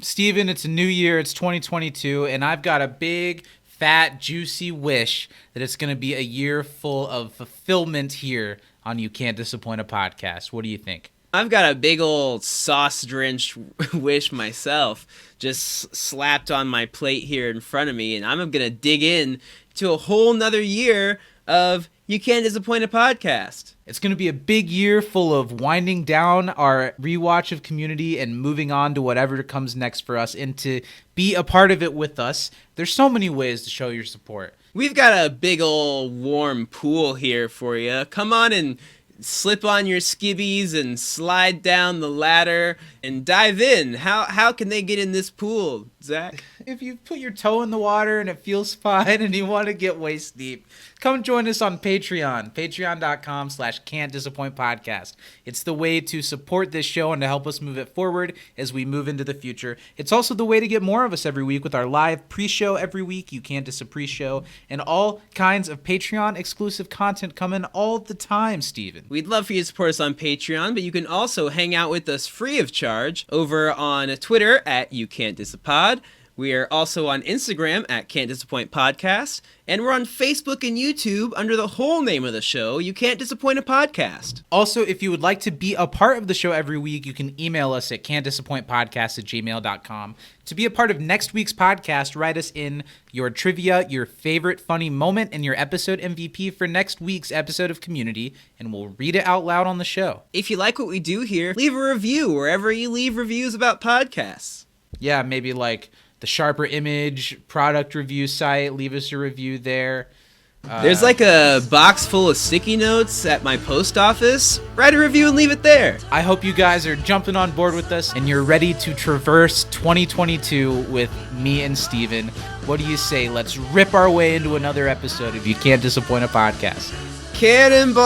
Steven, it's a new year, it's 2022, and I've got a big, fat, juicy wish that it's going to be a year full of fulfillment here on You Can't Disappoint a Podcast. What do you think? I've got a big old sauce-drenched wish myself, just slapped on my plate here in front of me, and I'm going to dig in to a whole nother year of You Can't Disappoint a Podcast. It's going to be a big year full of winding down our rewatch of Community and moving on to whatever comes next for us, and to be a part of it with us. There's so many ways to show your support. We've got a big old warm pool here for you. Come on and slip on your skivvies and slide down the ladder and dive in. How can they get in this pool, Zach? If you put your toe in the water and it feels fine and you want to get waist deep, come join us on Patreon, patreon.com/can'tdisappointpodcast. It's the way to support this show and to help us move it forward as we move into the future. It's also the way to get more of us every week with our live pre-show every week, You Can't Dis a Pre-Show, and all kinds of Patreon exclusive content coming all the time, Steven. We'd love for you to support us on Patreon, but you can also hang out with us free of charge over on Twitter at You Can't Dis a Pod. We are also on Instagram at Can't Disappoint Podcast, and we're on Facebook and YouTube under the whole name of the show, You Can't Disappoint a Podcast. Also, if you would like to be a part of the show every week, you can email us at can'tdisappointpodcast@gmail.com. To be a part of next week's podcast, write us in your trivia, your favorite funny moment, and your episode MVP for next week's episode of Community, and we'll read it out loud on the show. If you like what we do here, leave a review wherever you leave reviews about podcasts. Yeah, maybe like the Sharper Image product review site. Leave us a review there. There's like a box full of sticky notes at my post office. Write a review and leave it there. I hope you guys are jumping on board with us and you're ready to traverse 2022 with me and Steven. What do you say? Let's rip our way into another episode of You Can't Disappoint a Podcast. Cannonball!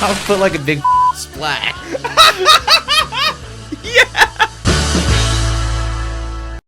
I'll put like a big splash. Yeah!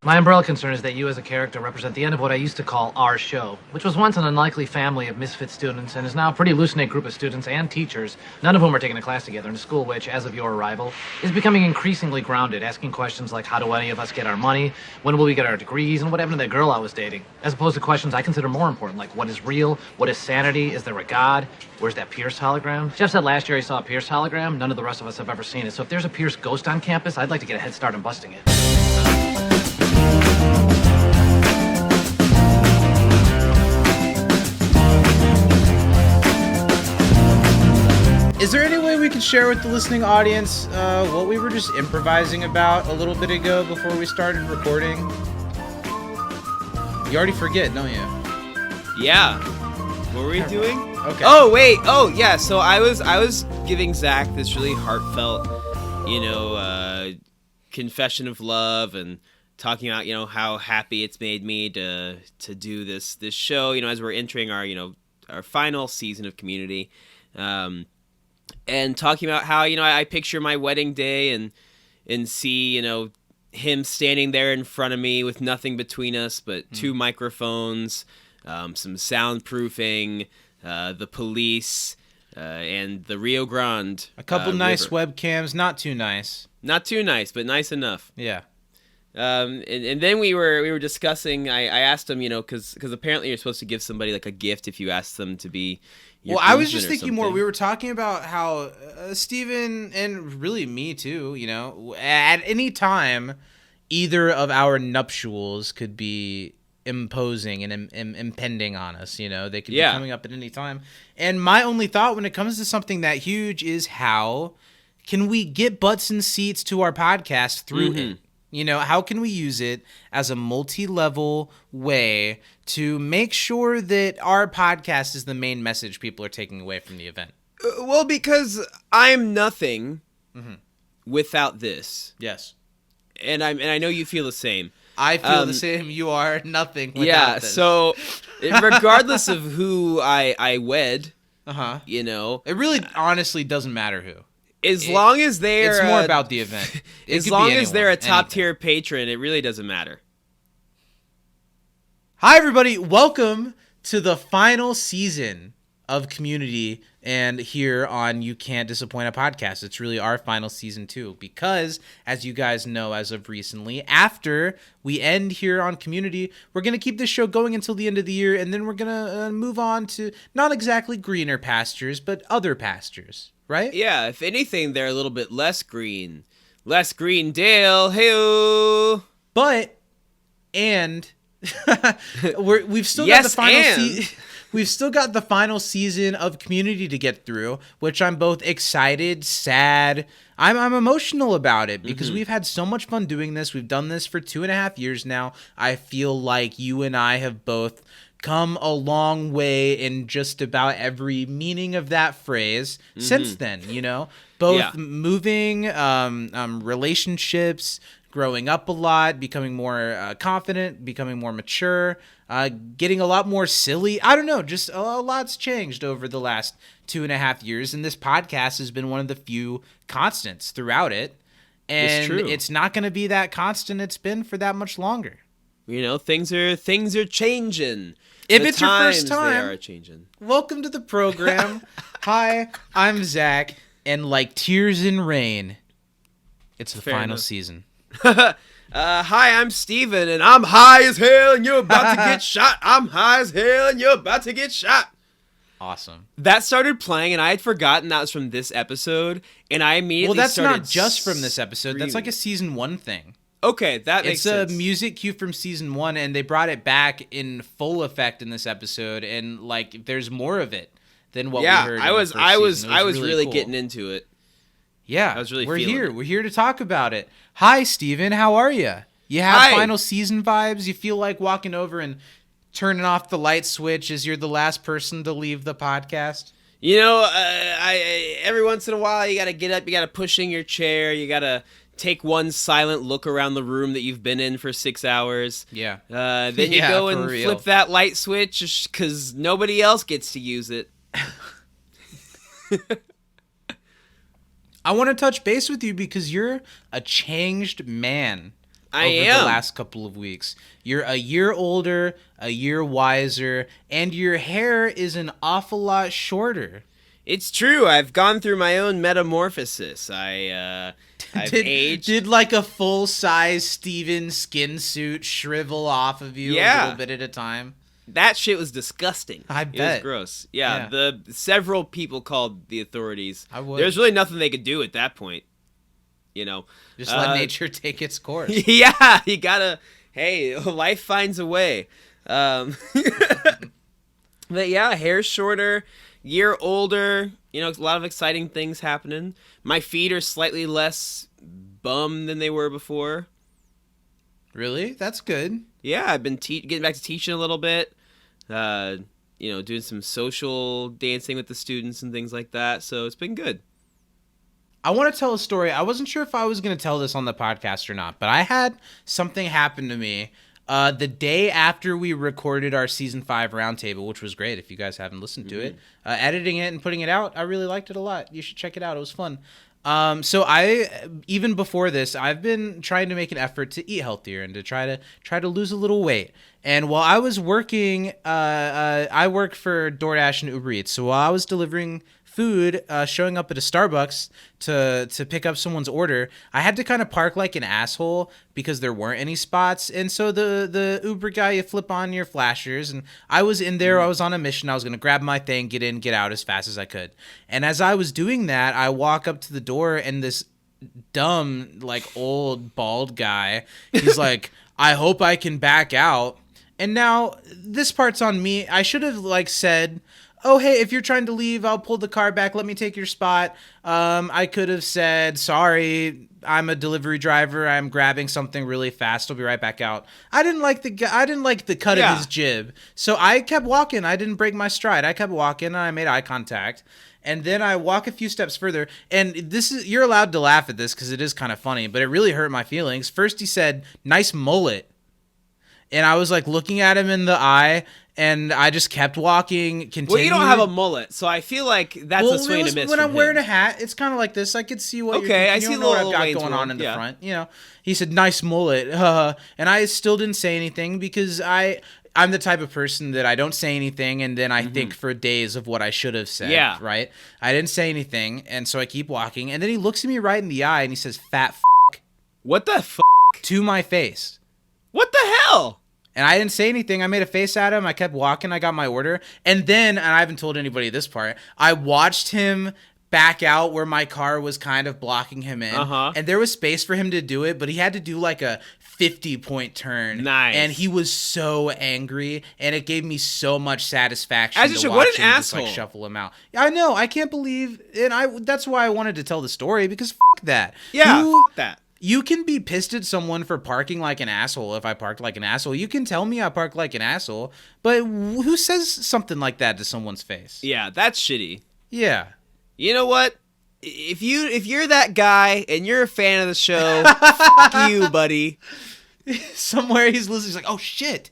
My umbrella concern is that you as a character represent the end of what I used to call our show, which was once an unlikely family of misfit students and is now a pretty loose-knit group of students and teachers, none of whom are taking a class together in a school which, as of your arrival, is becoming increasingly grounded, asking questions like how do any of us get our money, when will we get our degrees, and what happened to that girl I was dating, as opposed to questions I consider more important, like what is real, what is sanity, is there a God, where's that Pierce hologram? Jeff said last year he saw a Pierce hologram. None of the rest of us have ever seen it, so if there's a Pierce ghost on campus, I'd like to get a head start on busting it. Is there any way we could share with the listening audience what we were just improvising about a little bit ago before we started recording? You already forget, don't you? Yeah. What were we doing? Okay. Oh, wait. Oh, yeah. So I was giving Zach this really heartfelt, confession of love and talking about, how happy it's made me to do this show, as we're entering our, our final season of Community. And talking about how, I picture my wedding day and see, him standing there in front of me with nothing between us but two microphones, some soundproofing, the police, and the Rio Grande. A couple nice river. webcams, not too nice. Not too nice, but nice enough. Yeah. And then we were discussing. I asked him, because apparently you're supposed to give somebody like a gift if you ask them to be. Your Well, I was groomsman just or thinking more. something. We were talking about how Steven, and really me too, at any time, either of our nuptials could be imposing and impending on us. They could be coming up at any time. And my only thought when it comes to something that huge is how can we get butts and seats to our podcast through it? How can we use it as a multi-level way to make sure that our podcast is the main message people are taking away from the event? Well, because I'm nothing without this. Yes. And I know you feel the same. I feel the same. You are nothing without this. So regardless of who I wed, It really honestly doesn't matter who. as long as they're It's more about the event. as long as they're a top tier patron, it really doesn't matter. Hi, everybody. Welcome to the final season of Community and here on You Can't Disappoint a Podcast. It's really our final season too, because as you guys know, as of recently, after we end here on Community, we're going to keep this show going until the end of the year, and then we're going to move on to not exactly greener pastures, but other pastures, right? Yeah, if anything, they're a little bit less green. Less green Dale, hey-o! But, and we've still got Yes, the final and. We've still got the final season of Community to get through, which I'm both excited, sad. I'm emotional about it because we've had so much fun doing this. We've done this for 2.5 years now. I feel like you and I have both come a long way in just about every meaning of that phrase since then, you know? Both moving, relationships, growing up a lot, becoming more confident, becoming more mature, getting a lot more silly. I don't know, just a lot's changed over the last 2.5 years, and this podcast has been one of the few constants throughout it. And it's not going to be that constant it's been for that much longer. You know, things are changing. If it's your first time, they are changing. Welcome to the program. Hi, I'm Zach, and like tears in rain, it's the final season. Hi, I'm Steven, and I'm high as hell, and you're about to get shot. I'm high as hell, and you're about to get shot. Awesome. That started playing, and I had forgotten that was from this episode, and I immediately that's started not just from this episode. screaming. That's like a season 1 thing. Okay, that makes sense. It's a music cue from season 1, and they brought it back in full effect in this episode, and like there's more of it than what we heard. I was really cool. getting into it. Yeah, I was really we're feeling here. it. We're here to talk about it. Hi, Steven. How are you? You have Hi. final season vibes? You feel like walking over and turning off the light switch as you're the last person to leave the podcast? You know, I every once in a while you gotta get up, you gotta push in your chair, you gotta take one silent look around the room that you've been in for 6 hours. Yeah. Then you Yeah, go for and real. flip that light switch because nobody else gets to use it. I want to touch base with you because you're a changed man. I over am. the last couple of weeks. You're a year older, a year wiser, and your hair is an awful lot shorter. It's true. I've gone through my own metamorphosis. I've aged. Did like a full-size Steven skin suit shrivel off of you a little bit at a time? That shit was disgusting. I It bet. was gross. Yeah, the several people called the authorities. I would. There's really nothing they could do at that point. You know. Just let nature take its course. Yeah, you gotta. Hey, life finds a way. But yeah, hair's shorter, year older. You know, a lot of exciting things happening. My feet are slightly less bum than they were before. Really? That's good. Yeah, I've been getting back to teaching a little bit. You know, doing some social dancing with the students and things like that. So it's been good. I want to tell a story. I wasn't sure if I was going to tell this on the podcast or not, but I had something happen to me the day after we recorded our season 5 roundtable, which was great. If you guys haven't listened to it, editing it and putting it out, I really liked it a lot. You should check it out. It was fun. So even before this, I've been trying to make an effort to eat healthier and to try to lose a little weight. And while I was working, I work for DoorDash and Uber Eats. So while I was delivering food, showing up at a Starbucks to pick up someone's order, I had to kind of park like an asshole because there weren't any spots. And so the Uber guy, you flip on your flashers, and I was in there. I was on a mission. I was going to grab my thing, get in, get out as fast as I could. And as I was doing that, I walk up to the door, and this dumb, like, old bald guy, he's like, I hope I can back out. And now this part's on me. I should have like said, oh, hey, if you're trying to leave, I'll pull the car back. Let me take your spot. I could have said, sorry, I'm a delivery driver. I'm grabbing something really fast. I'll be right back out. I didn't like the cut of his jib. So I kept walking. I didn't break my stride. I kept walking, and I made eye contact. And then I walk a few steps further, and you're allowed to laugh at this because it is kind of funny, but it really hurt my feelings. First he said, nice mullet. And I was like looking at him in the eye, and I just kept walking. Continued. Well, you don't have a mullet, so I feel like that's a swing to miss. When I'm from wearing him. a hat, it's kind of like this. I could see what. Okay, you're, I you see don't the know what I've little got Wayne's going World, on in the yeah. front. You know, he said nice mullet, and I still didn't say anything because I'm the type of person that I don't say anything, and then I think for days of what I should have said. Yeah. Right? I didn't say anything, and so I keep walking, and then he looks at me right in the eye, and he says, "Fat What the f***? to my face. What the hell? And I didn't say anything. I made a face at him. I kept walking. I got my order. And then, and I haven't told anybody this part, I watched him back out where my car was kind of blocking him in. And there was space for him to do it, but he had to do like a 50-point turn. Nice. And he was so angry, and it gave me so much satisfaction As you to should. watch What an him just, asshole. like, shuffle him out. I know. I can't believe, and that's why I wanted to tell the story, because that. Yeah, Who- that. You can be pissed at someone for parking like an asshole if I parked like an asshole. You can tell me I parked like an asshole, but who says something like that to someone's face? Yeah, that's shitty. Yeah. You know what? If you're that guy and you're a fan of the show, fuck you, buddy. Somewhere he's listening, he's like, oh shit.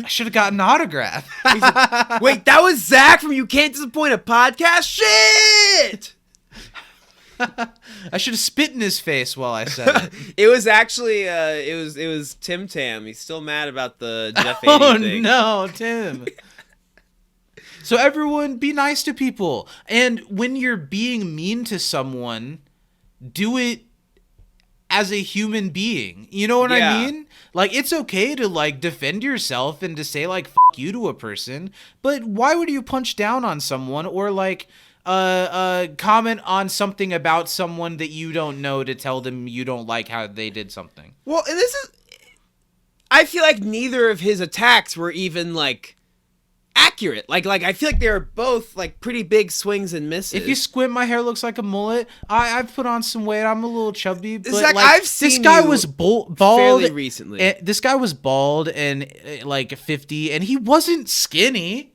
I should have gotten an autograph. Wait, that was Zach from You Can't Disappoint a Podcast? Shit! I should have spit in his face while I said it. It was actually it was Tim Tam. He's still mad about the Jeff Oh Haney thing. no, Tim. So everyone, be nice to people. And when you're being mean to someone, do it as a human being. You know what Yeah. I mean? Like, it's okay to, like, defend yourself and to say, like, F you to a person. But why would you punch down on someone or, like, comment on something about someone that you don't know to tell them you don't like how they did something? Well, and this is... I feel like neither of his attacks were even, like, accurate. Like I feel like they were both, like, pretty big swings and misses. If you squint, my hair looks like a mullet. I've put on some weight. I'm a little chubby. But Zach, like, I've this seen guy you was bald. fairly recently. This guy was bald and like 50, and he wasn't skinny.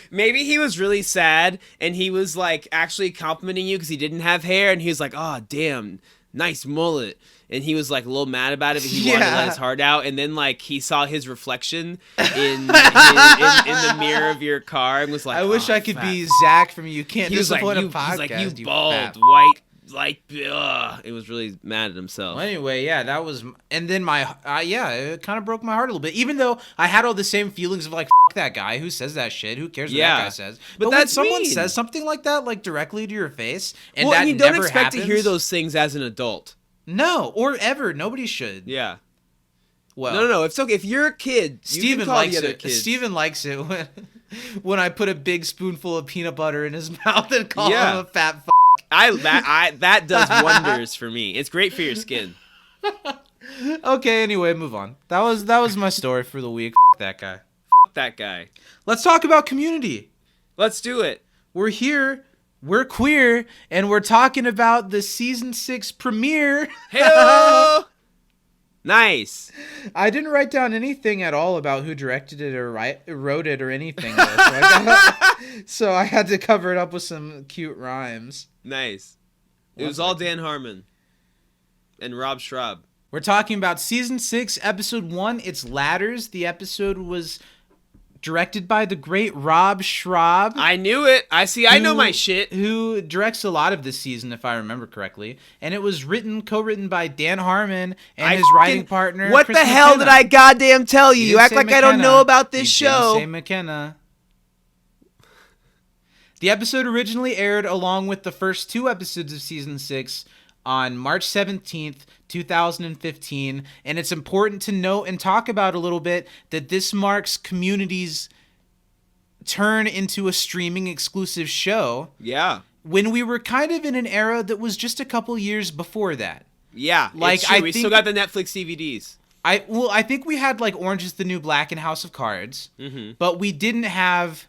Maybe he was really sad, and he was, like, actually complimenting you because he didn't have hair, and he was like, oh, damn, nice mullet. And he was, like, a little mad about it, but he wanted to let his heart out. And then, like, he saw his reflection in the mirror of your car and was like, I wish "Oh, I could fat be Zach from You Can't He was like, Disappoint a you, Podcast. he's like, you you bald, fat white, like, ugh. It was really mad at himself. Well, anyway, yeah, that was, and then it kind of broke my heart a little bit. Even though I had all the same feelings of like, F that guy, who says that shit? Who cares what Yeah. that guy says? But when that's someone mean. says something like that, like directly to your face, and Well, that and you don't never expect to hear happens- those things as an adult. No, or ever. Nobody should. Yeah. Well, No. It's okay. If you're a kid, you Steven can call likes the other it. kids. Steven likes it when I put a big spoonful of peanut butter in his mouth and call Yeah. him a fat f***. That does wonders for me. It's great for your skin. Okay, anyway, move on. That was my story for the week. F that guy. F that guy. Let's talk about Community. Let's do it. We're here, we're queer, and we're talking about the season 6 premiere. Hey, nice. I didn't write down anything at all about who directed it or wrote it or anything, though, so I had to cover it up with some cute rhymes. Nice. It was all Dan Harmon and Rob Schraub. We're talking about season 6, episode 1. It's Ladders. The episode was directed by the great Rob Schraub. I knew it. I know my shit. Who directs a lot of this season, if I remember correctly. And it was co-written by Dan Harmon and his writing partner, What Chris the hell McKenna. did I goddamn tell you? You didn't act say like I don't McKenna. know about this You show. didn't say McKenna. The episode originally aired along with the first 2 episodes of season 6 on March 17th, 2015, and it's important to note and talk about a little bit that this marks Community's turn into a streaming exclusive show Yeah. when we were kind of in an era that was just a couple years before that. Yeah. Like, It's true. I We think- still got the Netflix DVDs. I think we had like Orange is the New Black and House of Cards, but we didn't have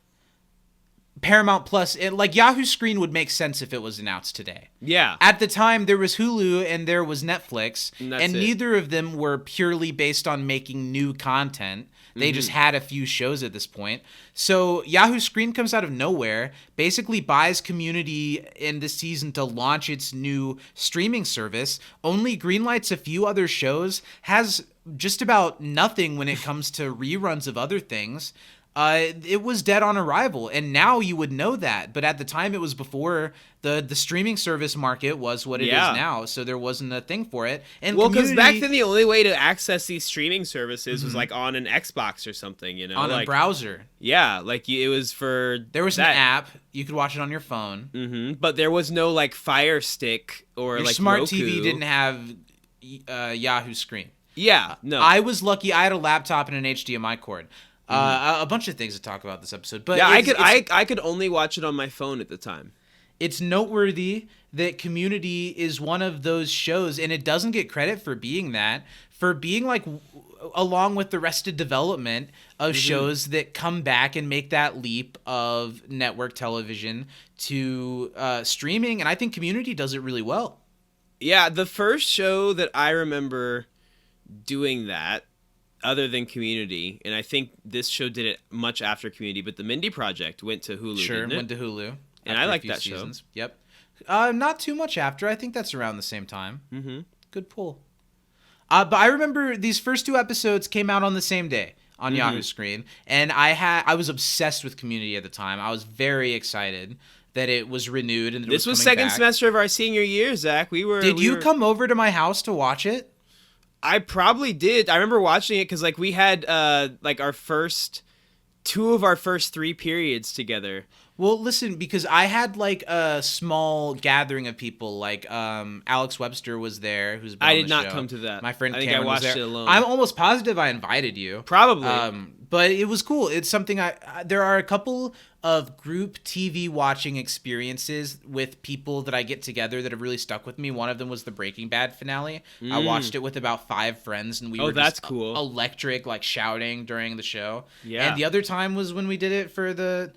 Paramount Plus. Like Yahoo Screen would make sense if it was announced today. Yeah. At the time, there was Hulu and there was Netflix, And that's and it. neither of them were purely based on making new content. They just had a few shows at this point. So Yahoo Screen comes out of nowhere, basically buys Community in this season to launch its new streaming service, only greenlights a few other shows, has just about nothing when it comes to reruns of other things. it was dead on arrival, and now you would know that. But at the time, it was before the streaming service market was what it is now, so there wasn't a thing for it. And well, because back then the only way to access these streaming services was Mhm. like on an Xbox or something, you know, on like, a browser. Yeah, like it was for There was that. an app you could watch it on your phone. Mm-hmm. But there was no like Fire Stick or Your like smart Roku. TV didn't have Yahoo Screen. Yeah, no. I was lucky. I had a laptop and an HDMI cord. A bunch of things to talk about this episode, but yeah, I could only watch it on my phone at the time. It's noteworthy that Community is one of those shows, and it doesn't get credit for being that, for being like along with the Arrested Development of shows that come back and make that leap of network television to streaming, and I think Community does it really well. Yeah, the first show that I remember doing that, other than Community, and I think this show did it much after Community, but the Mindy Project went to Hulu, Sure, didn't it? went to Hulu. And after I a like few that seasons. show. Yep. Not too much after. I think that's around the same time. Mm-hmm. Good pull. But I remember these first two episodes came out on the same day on Yahoo Screen, and I was obsessed with Community at the time. I was very excited that it was renewed and that This it was was coming second back. semester of our senior year, Zach. Did you come over to my house to watch it? I probably did. I remember watching it because like we had like our first two of our first three periods together. Well, listen, because I had like a small gathering of people, like Alex Webster was there, who's been I on did the not show. come to that. My friend I think Cameron I watched was there. it alone. I'm almost positive I invited you. Probably. But it was cool. It's something there are a couple of group TV watching experiences with people that I get together that have really stuck with me. One of them was the Breaking Bad finale. I watched it with about 5 friends, and we were that's just cool. electric, like shouting during the show. Yeah. And the other time was when we did it for a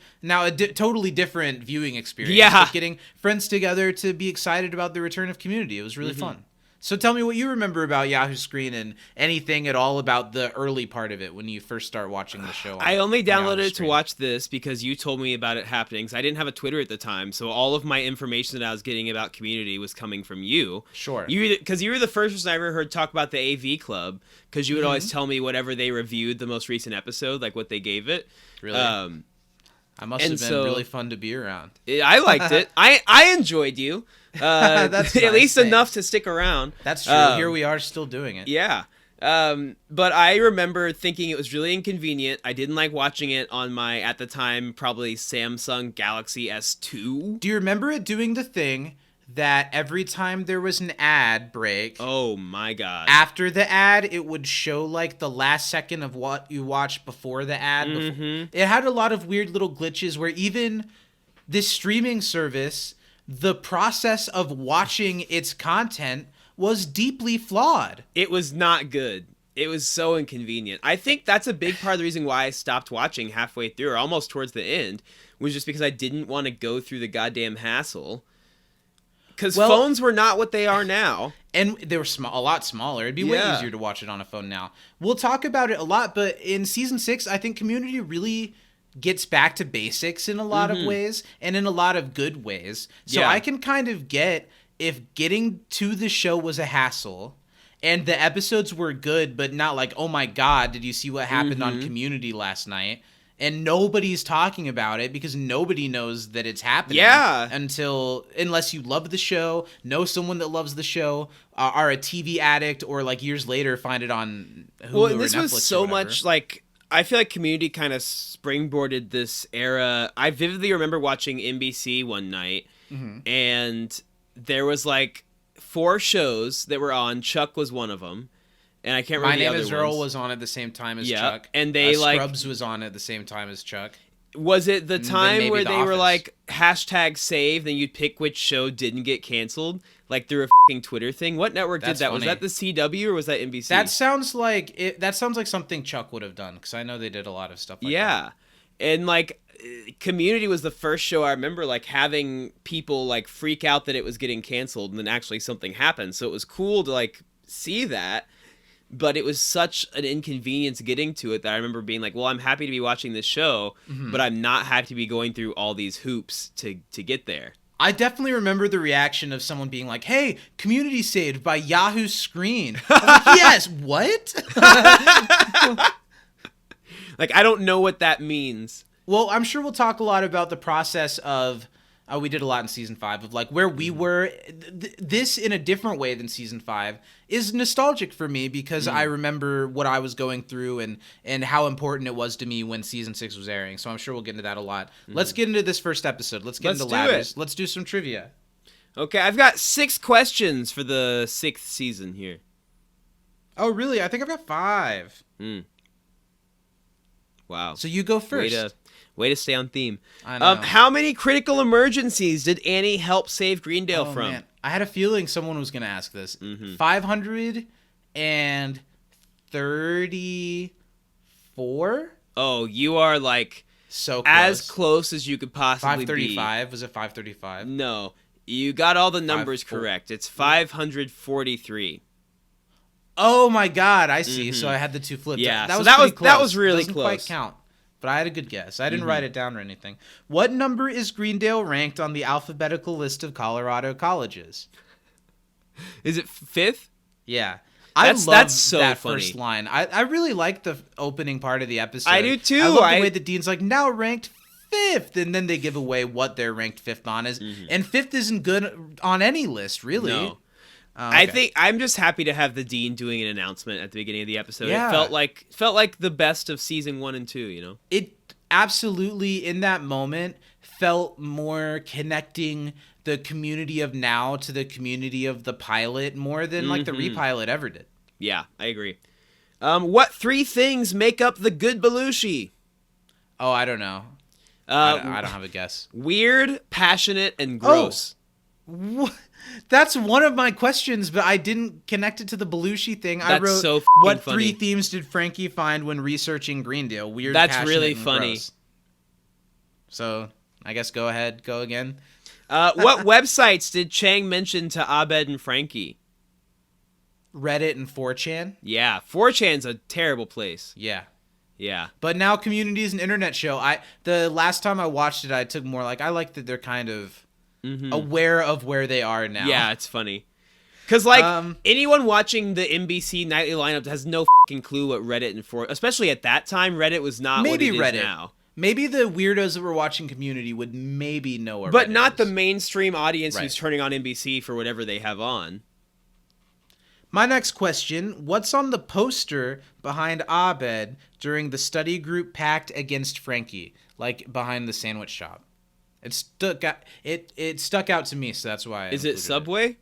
totally different viewing experience. Yeah. But getting friends together to be excited about the return of Community. It was really fun. So tell me what you remember about Yahoo Screen and anything at all about the early part of it when you first start watching the show. I only on Yahoo downloaded it to Screen. watch this because you told me about it happening. 'Cause I didn't have a Twitter at the time, so all of my information that I was getting about Community was coming from you. Sure. Because you were the first person I ever heard talk about the AV Club, because you would always tell me whatever they reviewed the most recent episode, like what they gave it. Really? I must have been so- really fun to be around. I liked it. I enjoyed you. That's at nice, least thanks. enough to stick around. That's true. Here we are still doing it. Yeah. But I remember thinking it was really inconvenient. I didn't like watching it on my, at the time, probably Samsung Galaxy S2. Do you remember it doing the thing that every time there was an ad break, Oh my god. after the ad, it would show like the last second of what you watched before the ad? It had a lot of weird little glitches where even this streaming service, the process of watching its content was deeply flawed. It was not good. It was so inconvenient. I think that's a big part of the reason why I stopped watching halfway through, or almost towards the end, was just because I didn't want to go through the goddamn hassle. Because phones were not what they are now. And they were a lot smaller. It'd be way Yeah. easier to watch it on a phone now. We'll talk about it a lot, but in season 6, I think Community really gets back to basics in a lot of ways, and in a lot of good ways. So Yeah. I can kind of get if getting to the show was a hassle, and the episodes were good, but not like, oh my god, did you see what happened on Community last night? And nobody's talking about it because nobody knows that it's happening. Yeah. Unless you love the show, know someone that loves the show, are a TV addict, or like years later find it on Hulu Well, or and this Netflix was or so whatever. much like, I feel like Community kind of springboarded this era. I vividly remember watching NBC one night, and there was like 4 shows that were on. Chuck was one of them, and I can't remember My the Name other is Earl ones. was on at the same time as Yeah, Chuck. and they, like- Scrubs was on at the same time as Chuck. Was it the then time maybe where The they were Office. like #save, then you'd pick which show didn't get canceled, like through a f***ing Twitter thing? What network That's did that? Was funny. that the CW or was that NBC? That sounds like something Chuck would have done, because I know they did a lot of stuff like that. Yeah. And like Community was the first show I remember like having people like freak out that it was getting canceled, and then actually something happened. So it was cool to like see that, but it was such an inconvenience getting to it that I remember being like, well, I'm happy to be watching this show, but I'm not happy to be going through all these hoops to get there. I definitely remember the reaction of someone being like, hey, Community saved by Yahoo Screen. I was like, yes, what? Like, I don't know what that means. Well, I'm sure we'll talk a lot about the process of. We did a lot in season 5 of like where we were. This in a different way than season 5 is nostalgic for me because I remember what I was going through and how important it was to me when season 6 was airing. So I'm sure we'll get into that a lot. Let's get into this first episode. Let's get into ladders. Let's do some trivia. Okay, I've got 6 questions for the 6th season here. Oh, really? I think I've got 5. Wow. So you go first. Way to stay on theme. I know. How many critical emergencies did Annie help save Greendale from? Man. I had a feeling someone was going to ask this. 534? Oh, you are like so close. as close as you could possibly 535? Was it 535? No. You got all the numbers correct. It's 543. Oh my God, I see. So I had the 2 flipped. Yeah, that so was that pretty was- close. that was really Doesn't close. quite count. But I had a good guess. I didn't write it down or anything. What number is Greendale ranked on the alphabetical list of Colorado colleges? Is it 5th? Yeah. That's so that funny. first line. I really like the opening part of the episode. I do too. I love the way the dean's like, now ranked 5th. And then they give away what they're ranked 5th on. And 5th isn't good on any list, really. No. Okay. I think I'm just happy to have the dean doing an announcement at the beginning of the episode. Yeah. It felt like the best of season 1 and 2, you know. It absolutely, in that moment, felt more connecting the community of now to the community of the pilot more than like the repilot ever did. Yeah, I agree. What 3 things make up the good Belushi? Oh, I don't know. I don't have a guess. Weird, passionate, and gross. That's one of my questions, but I didn't connect it to the Belushi thing. I That's wrote, so what funny. 3 themes did Frankie find when researching Greendale? Weird, That's passionate, really and funny. gross. So, I guess go ahead, go again. What websites did Chang mention to Abed and Frankie? Reddit and 4chan? Yeah, 4chan's a terrible place. Yeah. Yeah. But now Community is an internet show. The last time I watched it, I took more like, I like that they're kind of aware of where they are now. Yeah, it's funny. Because, like, anyone watching the NBC nightly lineup has no fucking clue what Reddit and 4... Especially at that time, Reddit was not Maybe what it Reddit. is now. Maybe the weirdos that were watching Community would maybe know what But Reddit not is. the mainstream audience Right. who's turning on NBC for whatever they have on. My next question, what's on the poster behind Abed during the study group pact against Frankie, like behind the sandwich shop? It stuck out to me, so that's why I Is it included Subway?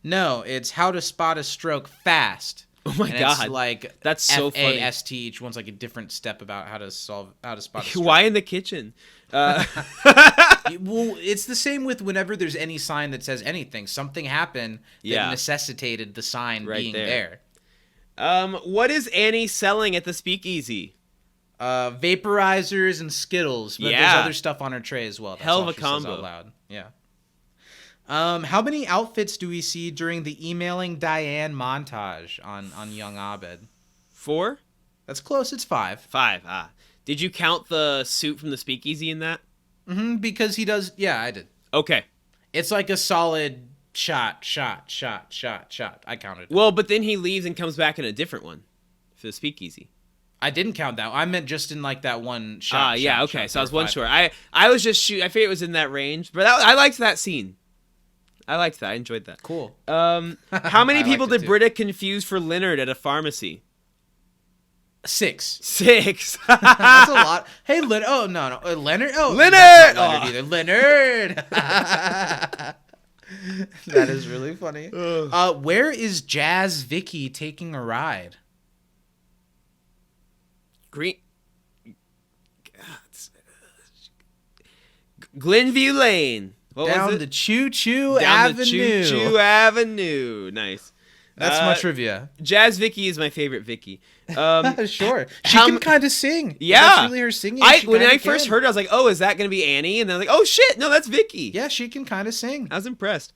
No, it's how to spot a stroke fast. Oh my and God. It's like That's so funny. FAST. Each one's like a different step about how to spot a stroke. Why in the kitchen? Well, it's the same with whenever there's any sign that says anything. Something happened that Yeah. necessitated the sign Right being there. there. What is Annie selling at the speakeasy? Vaporizers and Skittles, but Yeah. there's other stuff on her tray as well. That's Hell of all a she says combo. out loud. Yeah. How many outfits do we see during the emailing Diane montage on young Abed? 4? That's close. It's 5. 5. Did you count the suit from the speakeasy in that? Because he does. Yeah, I did. Okay. It's like a solid shot. I counted. Well, but then he leaves and comes back in a different one for the speakeasy. I didn't count that. I meant just in like that one shot. Yeah, okay. So I was There were one 5. short. I was just I figured it was in that range, but I liked that scene. I liked that. I enjoyed that. Cool. How many I people liked it did too. Britta confuse for Leonard at a pharmacy? 6. 6. That's a lot. Hey, Leonard. Oh, no. Leonard? Oh, Leonard! that's not Leonard either. Leonard! That is really funny. Where is Jazz Vicky taking a ride? Green. Glenview Lane. What was Down it? the Choo Choo Down Avenue. the Choo Choo Avenue. Nice. That's my trivia. Jazz Vicky is my favorite Vicky. Sure. She how can m- kind of sing. Yeah. That's really her singing. She When kinda I first can. heard it, I was like, oh, is that going to be Annie? And then I was like, oh, shit. No, that's Vicky. Yeah, she can kind of sing. I was impressed.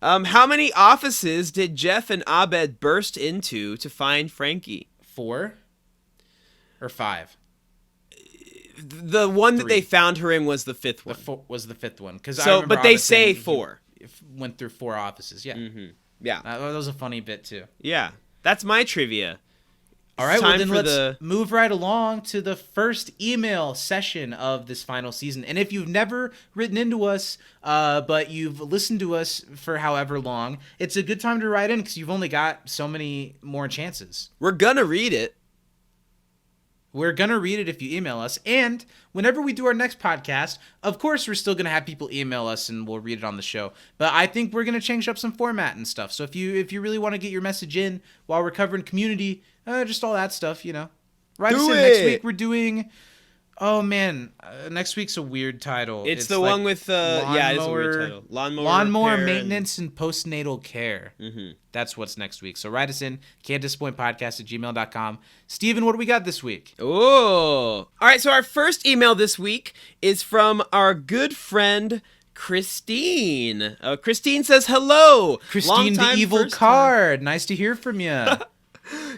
How many offices did Jeff and Abed burst into to find Frankie? 4 or 5? The one that 3. they found her in was the 5th The one. was the 5th one. But they say 4. Went through 4 offices. Yeah. Yeah. That was a funny bit too. Yeah. That's my trivia. All right, well then let's move right along to the first email session of this final season. And if you've never written into us, but you've listened to us for however long, it's a good time to write in because you've only got so many more chances. We're gonna read it. We're going to read it if you email us. And whenever we do our next podcast, of course, we're still going to have people email us and we'll read it on the show. But I think we're going to change up some format and stuff. So if you really want to get your message in while we're covering community, just all that stuff, Write us in. Next week we're doing... Oh, man. Next week's a weird title. It's the one with... it is a weird title. Lawnmower maintenance and postnatal care. Mm-hmm. That's what's next week. So write us in, can'tdisappointpodcast@gmail.com. Steven, what do we got this week? Oh. All right, so our first email this week is from our good friend... Christine. Christine says hello. Christine the evil card. Nice to hear from you.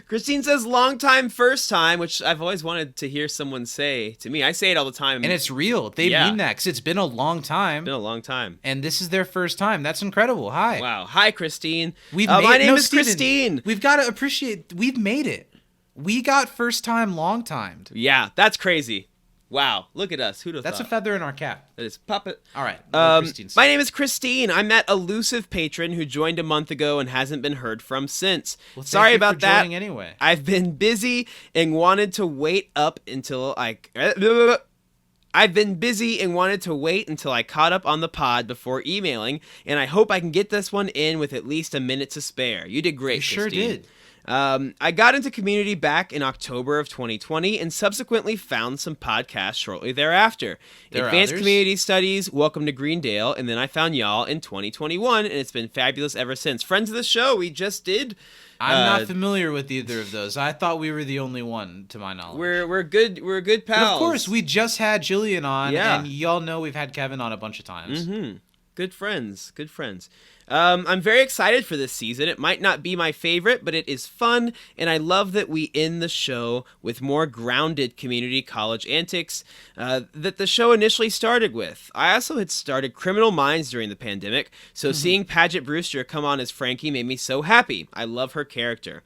Christine says long time, first time, which I've always wanted to hear someone say to me. I say it all the time. And it's real. They mean that because it's been a long time. Been a long time. And this is their first time. That's incredible. Hi. Wow. Hi, Christine. My name is Steven. Christine. We've got to appreciate, we've made it. We got first time, long timed. Yeah, that's crazy. Wow, look at us. Who'd have That's thought? a feather in our cap. That is puppet. All right. My name is Christine. I'm that elusive patron who joined a month ago and hasn't been heard from since. Well, sorry about that. Anyway. I've been busy and wanted to wait until I caught up on the pod before emailing, and I hope I can get this one in with at least a minute to spare. You did great, Christine. You sure did. I got into community back in October of 2020 and subsequently found some podcasts shortly thereafter. Advanced Community Studies, Welcome to Greendale, and then I found y'all in 2021, and it's been fabulous ever since. Friends of the show, we just did. I'm not familiar with either of those. I thought we were the only one, to my knowledge. We're good pals. But of course, we just had Jillian on, and y'all know we've had Kevin on a bunch of times. Mm-hmm. Good friends. I'm very excited for this season. It might not be my favorite, but it is fun, and I love that we end the show with more grounded community college antics that the show initially started with. I also had started Criminal Minds during the pandemic, so seeing Paget Brewster come on as Frankie made me so happy. I love her character.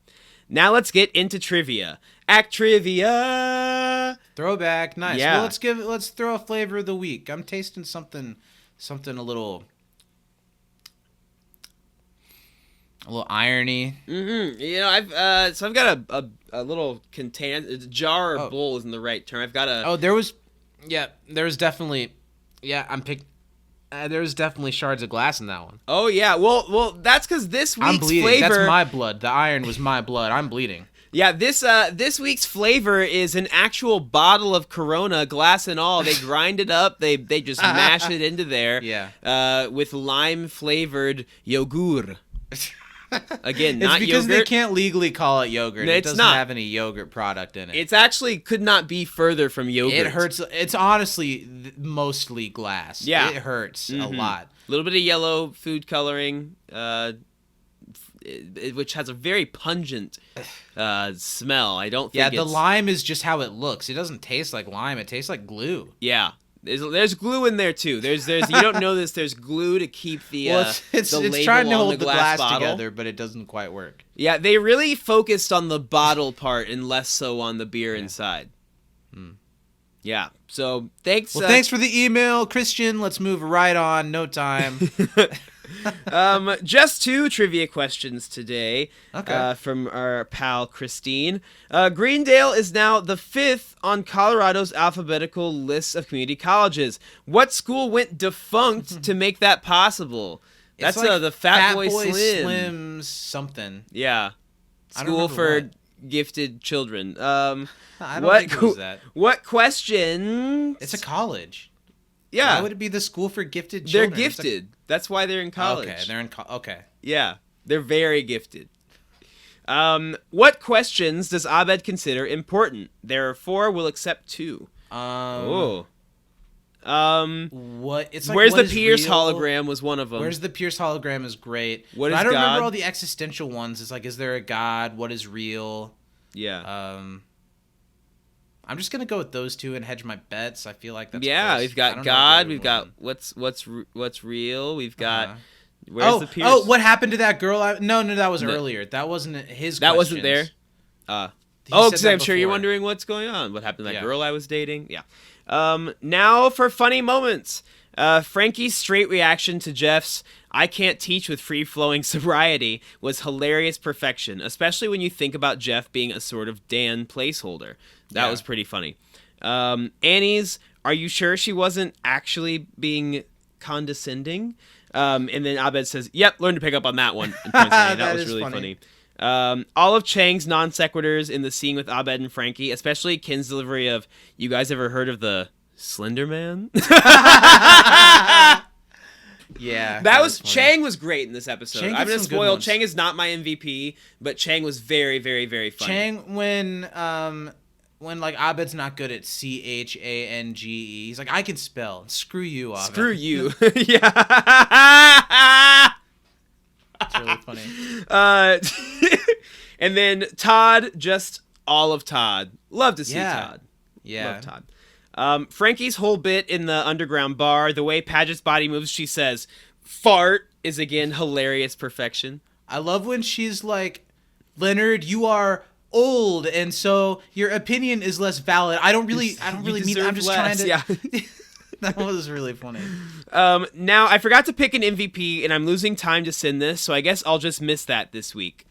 Now let's get into trivia. Act Trivia! Throwback, nice. Yeah. Well, let's throw a flavor of the week. I'm tasting something a little irony. Mm-hmm. I've got a little container, a jar or bowl isn't the right term. I've got a. Oh, there was definitely shards of glass in that one. Oh yeah, well, that's because this week's I'm bleeding. Flavor. That's my blood. The iron was my blood. I'm bleeding. Yeah, this week's flavor is an actual bottle of Corona, glass and all. They grind it up. They just mash it into there. Yeah. With lime flavored yogurt. Again, not it's because yogurt. They can't legally call it yogurt. No, it doesn't have any yogurt product in it. It's actually could not be further from yogurt. It hurts. It's honestly mostly glass. Yeah. It hurts a lot. A little bit of yellow food coloring, which has a very pungent smell. I don't think the lime is just how it looks. It doesn't taste like lime. It tastes like glue. Yeah. There's glue in there too. There's you don't know this. There's glue to keep the it's label trying to on hold the glass bottle together, but it doesn't quite work. Yeah, they really focused on the bottle part and less so on the beer inside. Yeah. So thanks. Well, thanks for the email, Christian. Let's move right on. No time. Just 2 trivia questions today. Okay. From our pal Christine. Greendale is now the 5th on Colorado's alphabetical list of community colleges. What school went defunct to make that possible? That's like the Fat Boy Slim's something. Yeah. School for gifted children. I don't think it was that. What question? It's a college. Yeah. Why would it be the school for gifted children? They're gifted. That's why they're in college. Okay, they're in okay. Yeah, they're very gifted. What questions does Abed consider important? There are 4. We'll accept 2. What? It's like, where's what the Pierce real? Hologram was one of them. Where's the Pierce Hologram is great. What is I don't God? remember all the existential ones. It's like, is there a God? What is real? Yeah. I'm just gonna go with those 2 and hedge my bets. I feel like that's close. We've got God. We've got what's real. We've got where's the Pierce? Oh, what happened to that girl? No, that was earlier. That wasn't his. That questions. wasn't there. Oh, said because that I'm sure you're before. wondering what's going on. What happened to that Yeah. girl I was dating? Yeah. Now for funny moments. Frankie's straight reaction to Jeff's "I can't teach with free-flowing sobriety" was hilarious perfection, especially when you think about Jeff being a sort of Dan placeholder. That Yeah. was pretty funny. Annie's "Are you sure she wasn't actually being condescending?" And then Abed says, "Yep, learn to pick up on that one." And points at Annie. That was is really funny. funny. All of Chang's non sequiturs in the scene with Abed and Frankie, especially Kin's delivery of "You guys ever heard of the Slender Man?" Yeah, That was funny. Chang was great in this episode. Chang I'm gets gonna some good spoil. ones. Chang is not my MVP, but Chang was very, very, very funny. Chang when like Abed's not good at Change, he's like, I can spell. Screw you, Abed. Screw you. Yeah. It's really funny. And then Todd, just all of Todd. Love to see Todd. Yeah. Love Todd. Frankie's whole bit in the underground bar, the way Paget's body moves, she says, "Fart," is again hilarious perfection. I love when she's like, Leonard, you are old, and so your opinion is less valid. I don't really mean. I'm just trying to. Yeah. That was really funny. Now I forgot to pick an MVP, and I'm losing time to send this, so I guess I'll just miss that this week.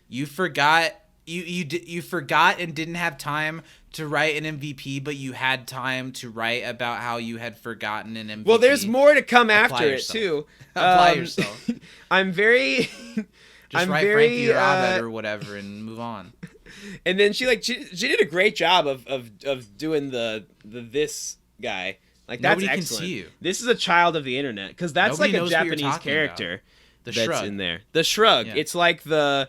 You forgot. You forgot and didn't have time to write an MVP, but you had time to write about how you had forgotten an MVP. Well, there's more to come Apply after yourself. it too. Apply yourself. I'm very. Just I'm write very, Frankie or Abed or whatever and move on. And then she did a great job of doing the this guy. Like that's Nobody can excellent. see you. This is a child of the internet because that's Nobody like a knows what you're Japanese talking character The that's shrug. in there. The shrug. Yeah. It's like a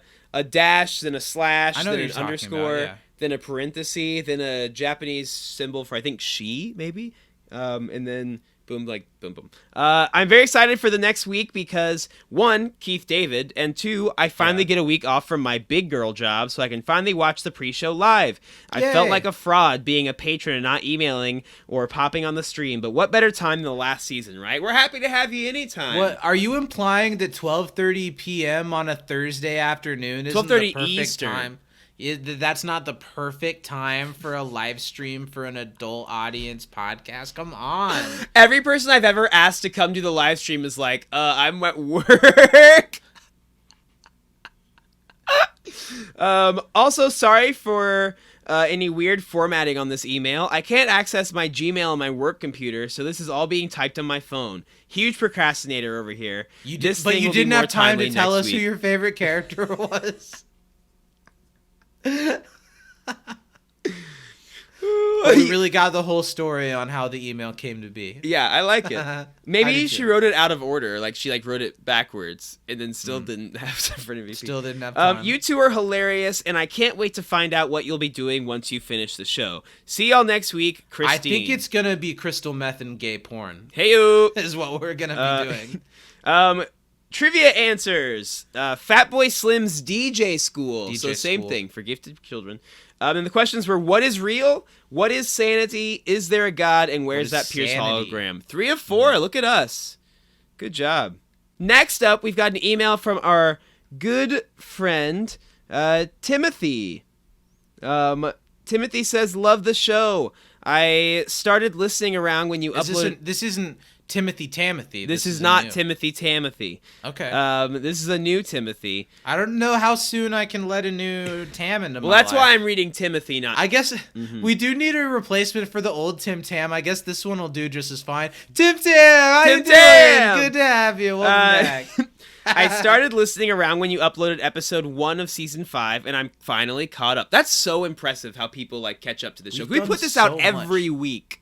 dash, then a slash, I know then what an you're talking underscore, about, yeah. then a parenthesis, then a Japanese symbol for I think she maybe, and then boom, like boom, boom. I'm very excited for the next week because one, Keith David, and two, I finally get a week off from my big girl job, so I can finally watch the pre-show live. I felt Yay. like a fraud being a patron and not emailing or popping on the stream, but what better time than the last season, right? We're happy to have you anytime. What are you implying that 12:30 p.m. on a Thursday afternoon is 12:30 the perfect Eastern. time? That's not the perfect time for a live stream for an adult audience podcast. Come on. Every person I've ever asked to come to the live stream is like, I'm at work. Also, sorry for any weird formatting on this email. I can't access my Gmail on my work computer, so this is all being typed on my phone. Huge procrastinator over here. This But thing you will be didn't more have time to timely tell next us who week. your favorite character was. We really got the whole story on how the email came to be. Yeah, I like it. I Maybe do she too. wrote it out of order. Like she wrote it backwards and then still didn't have separate MVP. Still didn't have time. You two are hilarious, and I can't wait to find out what you'll be doing once you finish the show. See y'all next week, Christine. I think it's gonna be crystal meth and gay porn. Heyo. Is what we're gonna be doing. Trivia answers. Fatboy Slim's DJ School. So DJ same School. thing for gifted children. And the questions were: what is real? What is sanity? Is there a God? And where's What is that Pierce sanity? hologram? 3 of 4. Look at us. Good job. Next up, we've got an email from our good friend Timothy. Timothy says, "Love the show. I started listening around when you uploaded." This isn't Timothy Tamothy. This is a not new- Timothy Tamothy. Okay. This is a new Timothy. I don't know how soon I can let a new Tam into Well, my that's life. why I'm reading Timothy, not. I guess we do need a replacement for the old Tim Tam. I guess this one will do just as fine. Tim Tam, how Tim you doing? Tam! Good to have you. Welcome back. I started listening around when you uploaded episode 1 of season 5, and I'm finally caught up. That's so impressive how people like catch up to the show. We've We done put this so out much. every week.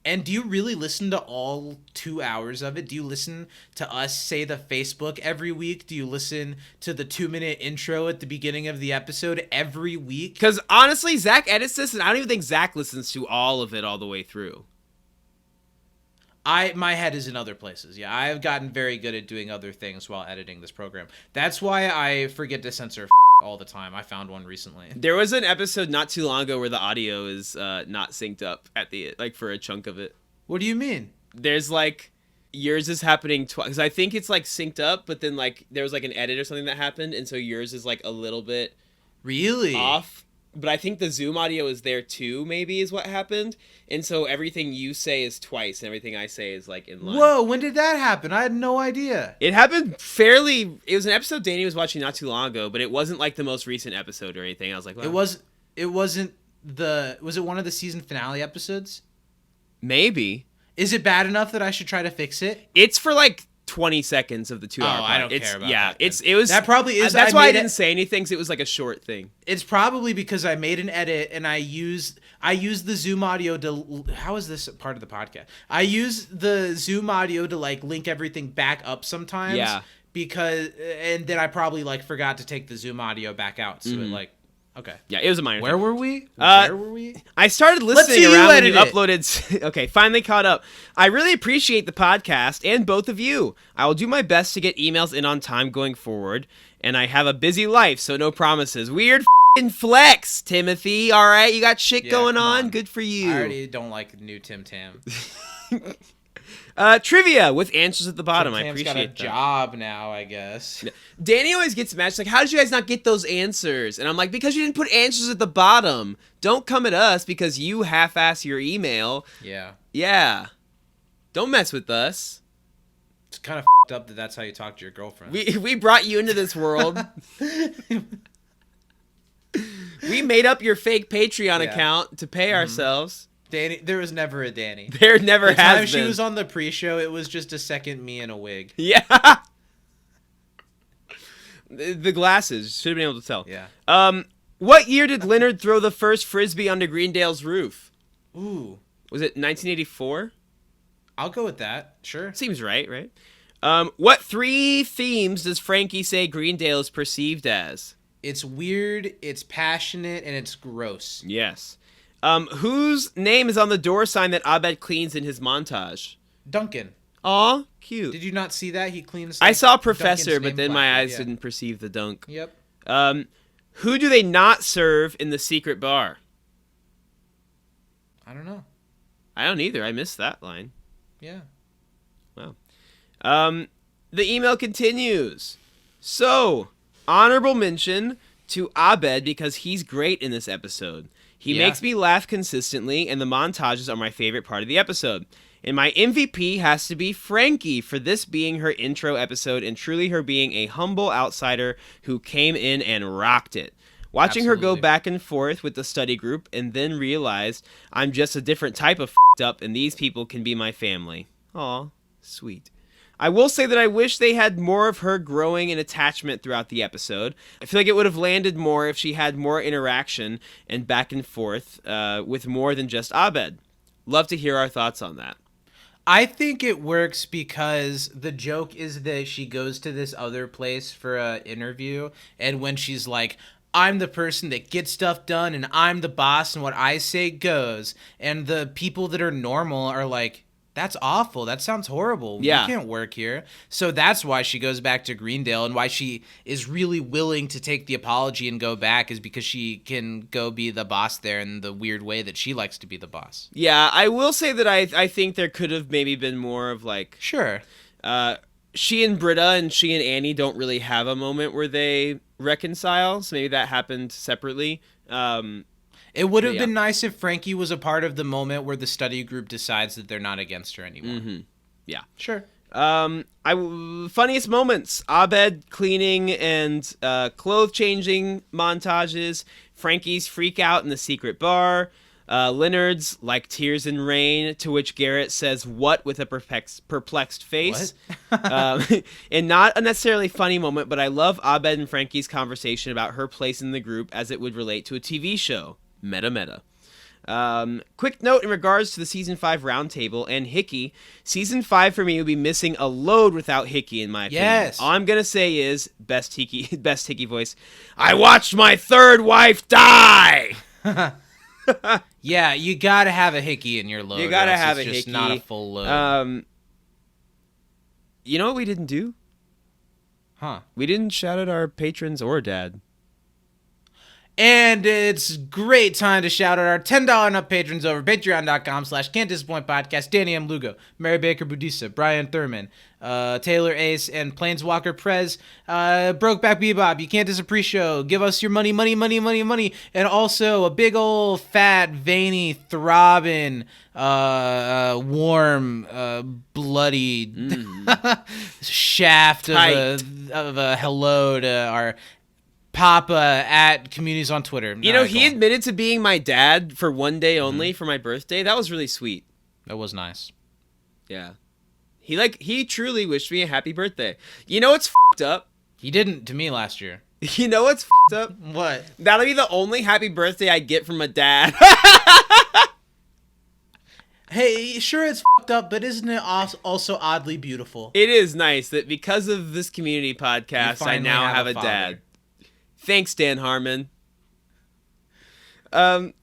And do you really listen to all 2 hours of it? Do you listen to us say the Facebook every week? Do you listen to the 2-minute intro at the beginning of the episode every week? Because honestly, Zach edits this, and I don't even think Zach listens to all of it all the way through. My head is in other places. Yeah, I have gotten very good at doing other things while editing this program. That's why I forget to censor all the time. I found one recently. There was an episode not too long ago where the audio is not synced up at the for a chunk of it. What do you mean? There's like yours is happening twice because I think it's like synced up, but then like there was like an edit or something that happened, and so yours is like a little bit Really? off but I think the Zoom audio is there too, maybe is what happened. And so everything you say is twice and everything I say is like in line. Whoa, when did that happen? I had no idea. It happened fairly, it was an episode Danny was watching not too long ago, but it wasn't like the most recent episode or anything. I was like, wow. Was it one of the season finale episodes? Maybe. Is it bad enough that I should try to fix it? It's for like 20 seconds of the 2 hour part. I don't care about yeah, that. Yeah, it was. That probably is. That's why I didn't say anything, because it was like a short thing. It's probably because I made an edit and I used the Zoom audio to. How is this part of the podcast? I use the Zoom audio to like link everything back up sometimes. Yeah. And then I probably like forgot to take the Zoom audio back out. So it like. Okay. Yeah, it was a minor Where thing. were we? Where were we? I started Let's listening see you around when you edit it. uploaded. Okay, finally caught up. I really appreciate the podcast and both of you. I will do my best to get emails in on time going forward, and I have a busy life, so no promises. Weird f***ing flex, Timothy. All right, you got shit going on. Good for you. I already don't like new Tim Tam. Trivia with answers at the bottom. Tim I Tam's appreciate got a that. job now, I guess. Danny always gets mad. She's like, how did you guys not get those answers? And I'm like, because you didn't put answers at the bottom. Don't come at us because you half-ass your email. Yeah. Yeah. Don't mess with us. It's kind of up that that's how you talk to your girlfriend. We brought you into this world. We made up your fake Patreon account to pay ourselves. Danny, there was never a Danny. There never The has time been. she was on the pre-show, it was just a second me in a wig. Yeah. The glasses. Should have been able to tell. Yeah. What year did Leonard throw the first Frisbee onto Greendale's roof? Ooh. Was it 1984? I'll go with that. Sure. Seems right? What 3 themes does Frankie say Greendale is perceived as? It's weird, it's passionate, and it's gross. Yes. Whose name is on the door sign that Abed cleans in his montage? Duncan. Aw, cute. Did you not see that? He cleans. I saw Duncan's Professor, but name then my black. eyes Yeah. didn't perceive the dunk. Yep. Who do they not serve in the secret bar? I don't know. I don't either. I missed that line. Yeah. Wow. The email continues. So, honorable mention to Abed because he's great in this episode. He makes me laugh consistently, and the montages are my favorite part of the episode. And my MVP has to be Frankie for this being her intro episode and truly her being a humble outsider who came in and rocked it. Watching her go Absolutely. back and forth with the study group and then realize I'm just a different type of f***ed up and these people can be my family. Aw, sweet. I will say that I wish they had more of her growing an attachment throughout the episode. I feel like it would have landed more if she had more interaction and back and forth with more than just Abed. Love to hear our thoughts on that. I think it works because the joke is that she goes to this other place for an interview, and when she's like, I'm the person that gets stuff done, and I'm the boss, and what I say goes, and the people that are normal are like, that's awful. That sounds horrible. Yeah. You can't work here. So that's why she goes back to Greendale, and why she is really willing to take the apology and go back is because she can go be the boss there in the weird way that she likes to be the boss. Yeah, I will say that I think there could have maybe been more of like... Sure. She and Britta and she and Annie don't really have a moment where they reconcile, so maybe that happened separately. It would have yeah. been nice if Frankie was a part of the moment where the study group decides that they're not against her anymore. Mm-hmm. Yeah. Sure. Funniest moments: Abed cleaning and clothes changing montages. Frankie's freak out in the secret bar. Leonard's like tears in rain, to which Garrett says "what" with a perplexed face. And not a necessarily funny moment, but I love Abed and Frankie's conversation about her place in the group as it would relate to a TV show. Meta. Quick note in regards to the season 5 roundtable and Hickey. Season 5 for me would be missing a load without Hickey, in my opinion. Yes. All I'm gonna say is best Hickey voice. I watched my third wife die. Yeah, you gotta have a Hickey in your load. You gotta or else have it's a just Hickey. not a full load. You know what we didn't do? Huh? We didn't shout out our patrons or dad. And it's great time to shout out our $10 and up patrons over patreon.com/Can't Disappoint Podcast. Danny M. Lugo, Mary Baker Budisa, Brian Thurman, Taylor Ace, and Planeswalker Prez. Brokeback Bebop, You Can't Disagree Show. Give us your money. And also a big old fat, veiny, throbbing, warm, bloody shaft of a hello to our Papa at Communities on Twitter. You know, he admitted to being my dad for one day only for my birthday. That was really sweet. That was nice. Yeah. He truly wished me a happy birthday. You know what's f***ed up? He didn't to me last year. You know what's f***ed up? What? That'll be the only happy birthday I get from a dad. Hey, sure it's f***ed up, but isn't it also oddly beautiful? It is nice that because of this community podcast, I now have a dad. Thanks, Dan Harmon. Okay,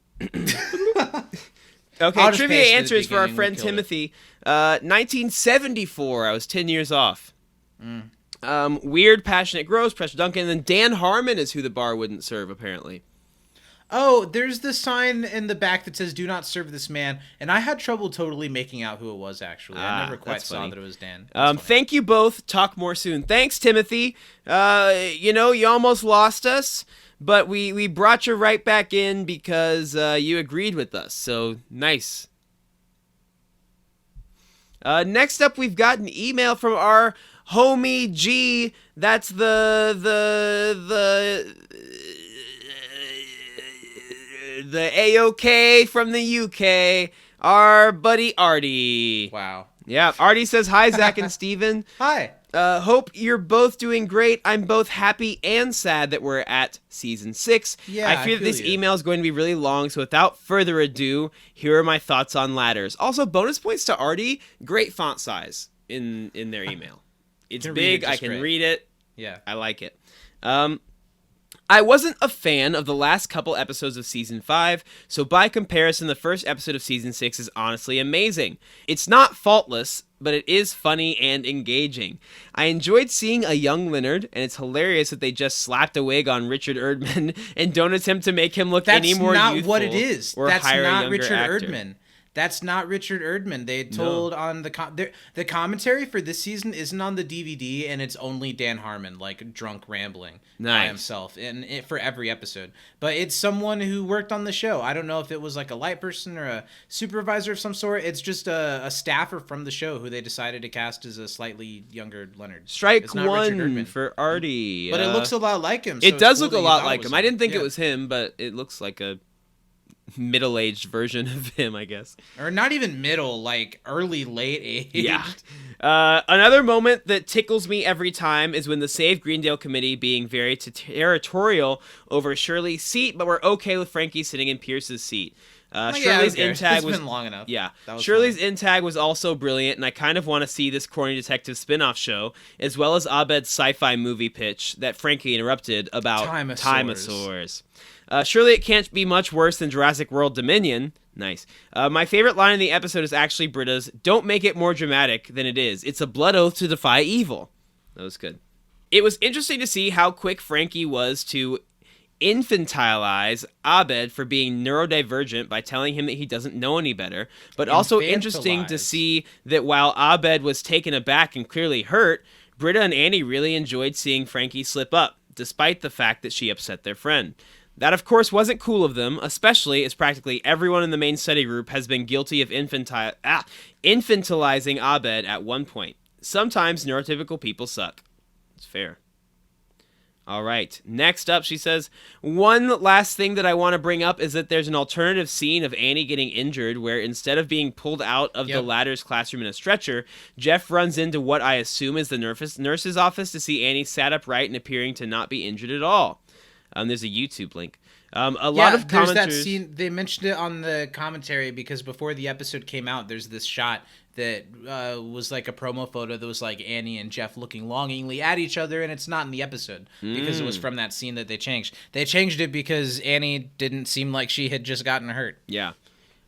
trivia answers for our friend Timothy. 1974, I was 10 years off. Weird, Passionate, Gross, Pressure Duncan, and then Dan Harmon is who the bar wouldn't serve, apparently. Oh, there's the sign in the back that says, "Do not serve this man," and I had trouble totally making out who it was, actually. I never quite saw that it was Dan. Thank you both. Talk more soon. Thanks, Timothy. You know, you almost lost us, but we brought you right back in because you agreed with us, so nice. Next up, we've got an email from our homie G. That's the AOK from the UK, our buddy Artie. Wow. Yeah, Artie says, hi, Zach and Steven. Hi. Hope you're both doing great. I'm both happy and sad that we're at season 6. Yeah, I fear that this email is going to be really long, so without further ado, here are my thoughts on ladders. Also, bonus points to Artie. Great font size in their email. It's big. I can read it. Yeah. I like it. I wasn't a fan of the last couple episodes of Season 5, so by comparison, the first episode of Season 6 is honestly amazing. It's not faultless, but it is funny and engaging. I enjoyed seeing a young Leonard, and it's hilarious that they just slapped a wig on Richard Erdman and don't attempt to make him look any more youthful. That's not what it is. That's not Richard Erdman. That's not Richard Erdman. They told on the commentary for this season isn't on the DVD, and it's only Dan Harmon, like drunk rambling by himself, and for every episode. But it's someone who worked on the show. I don't know if it was like a light person or a supervisor of some sort. It's just a staffer from the show who they decided to cast as a slightly younger Leonard. Strike one for Artie. But it looks a lot like him. So it does look a lot like him. I didn't think it was him, but it looks like a middle-aged version of him, I guess. Or not even middle, like late age. Yeah. Another moment that tickles me every time is when the Save Greendale committee being very territorial over Shirley's seat, but we're okay with Frankie sitting in Pierce's seat. Shirley's in-tag was been long enough. Yeah. Shirley's in-tag was also brilliant, and I kind of want to see this corny detective spin-off show, as well as Abed's sci-fi movie pitch that Frankie interrupted about Timosaurs. Surely it can't be much worse than Jurassic World Dominion. Nice. My favorite line in the episode is actually Britta's, "Don't make it more dramatic than it is. It's a blood oath to defy evil." That was good. It was interesting to see how quick Frankie was to infantilize Abed for being neurodivergent by telling him that he doesn't know any better, but also interesting to see that while Abed was taken aback and clearly hurt, Britta and Annie really enjoyed seeing Frankie slip up, despite the fact that she upset their friend. That, of course, wasn't cool of them, especially as practically everyone in the main study group has been guilty of infantilizing Abed at one point. Sometimes neurotypical people suck. It's fair. All right. Next up, she says, one last thing that I want to bring up is that there's an alternative scene of Annie getting injured where instead of being pulled out of the ladder's classroom in a stretcher, Jeff runs into what I assume is the nurse's office to see Annie sat upright and appearing to not be injured at all. There's a YouTube link. A lot of commenters... There's that scene. They mentioned it on the commentary because before the episode came out, there's this shot that was like a promo photo that was like Annie and Jeff looking longingly at each other, and it's not in the episode because it was from that scene that they changed. They changed it because Annie didn't seem like she had just gotten hurt. Yeah.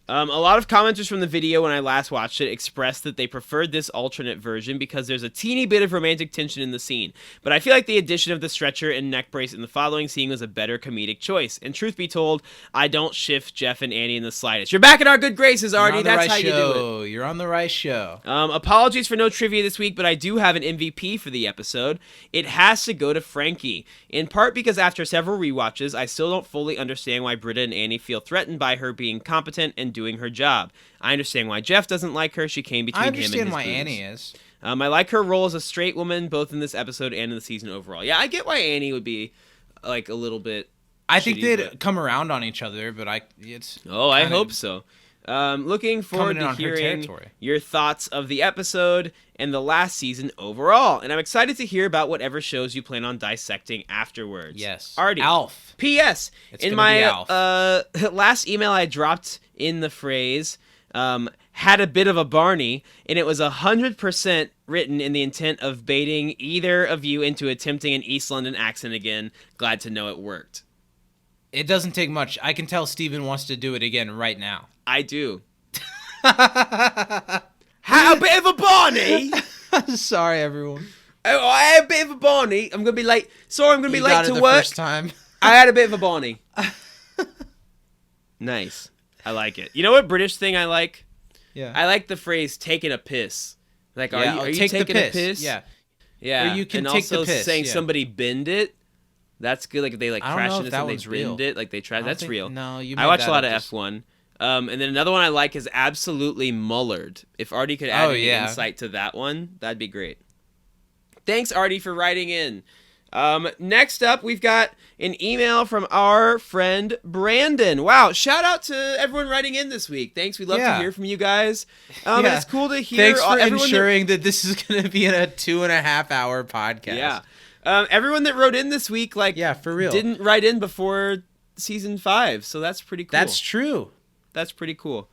A lot of commenters from the video when I last watched it expressed that they preferred this alternate version because there's a teeny bit of romantic tension in the scene. But I feel like the addition of the stretcher and neck brace in the following scene was a better comedic choice. And truth be told, I don't shift Jeff and Annie in the slightest. You're back in our good graces, Artie. That's how you do it. You're on the right show. Apologies for no trivia this week, but I do have an MVP for the episode. It has to go to Frankie. In part because after several rewatches, I still don't fully understand why Britta and Annie feel threatened by her being competent and doing her job. I understand why Jeff doesn't like her. She came between him and his I understand why booze. Annie is. I like her role as a straight woman, both in this episode and in the season overall. Yeah, I get why Annie would be like a little bit. I think they'd but... come around on each other, but I hope so. Looking forward to hearing your thoughts of the episode and the last season overall. And I'm excited to hear about whatever shows you plan on dissecting afterwards. Yes. Artie. Alf. P.S. It's In gonna be my Alf. last email, I dropped in the phrase, had a bit of a Barney, and it was 100% written in the intent of baiting either of you into attempting an East London accent again. Glad to know it worked. It doesn't take much. I can tell Steven wants to do it again right now. I do. Had a bit of a Barney. Sorry, everyone. Oh, I had a bit of a Barney. I'm gonna be late. Sorry, I'm gonna be late to work. First time. I had a bit of a Barney. Nice. I like it. You know what British thing I like? Yeah. I like the phrase "taking a piss." Like, are you taking a piss? Yeah. Yeah. Or you can and take also the piss. saying yeah. somebody bend it. That's good. Like they I don't crash know into if that something, one's they real. bend it. Like they try. That's real. No, you. I watch that a lot up of just- F1. And then another one I like is absolutely Mullard. If Artie could add any insight to that one, that'd be great. Thanks, Artie, for writing in. Next up, we've got an email from our friend Brandon. Wow, shout out to everyone writing in this week. Thanks, we love to hear from you guys. And it's cool to hear. Thanks for everyone ensuring that this is going to be in a 2.5 hour podcast. Yeah. Everyone that wrote in this week, for real, didn't write in before season 5, so that's pretty cool. That's true. That's pretty cool.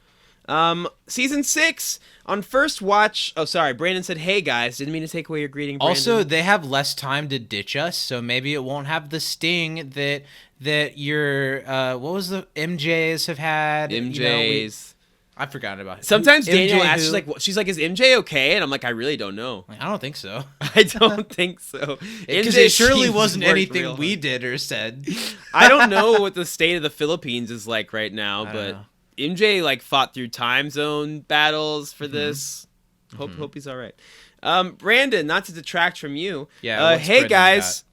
Season 6 on first watch. Oh, sorry. Brandon said, "Hey guys, didn't mean to take away your greeting." Brandon. Also, they have less time to ditch us, so maybe it won't have the sting that your what was the MJs have had. MJs. I forgot about it. Sometimes Daniel MJ asks, who? she's like, "Is MJ okay?" And I'm like, "I really don't know." I don't think so. I don't think so. Because MJ it surely seems wasn't worked anything real we hard. did or said. I don't know what the state of the Philippines is like right now, I but don't know. MJ fought through time zone battles for this. Hope he's all right. Brandon, not to detract from you. Yeah. what's Hey Brendan guys.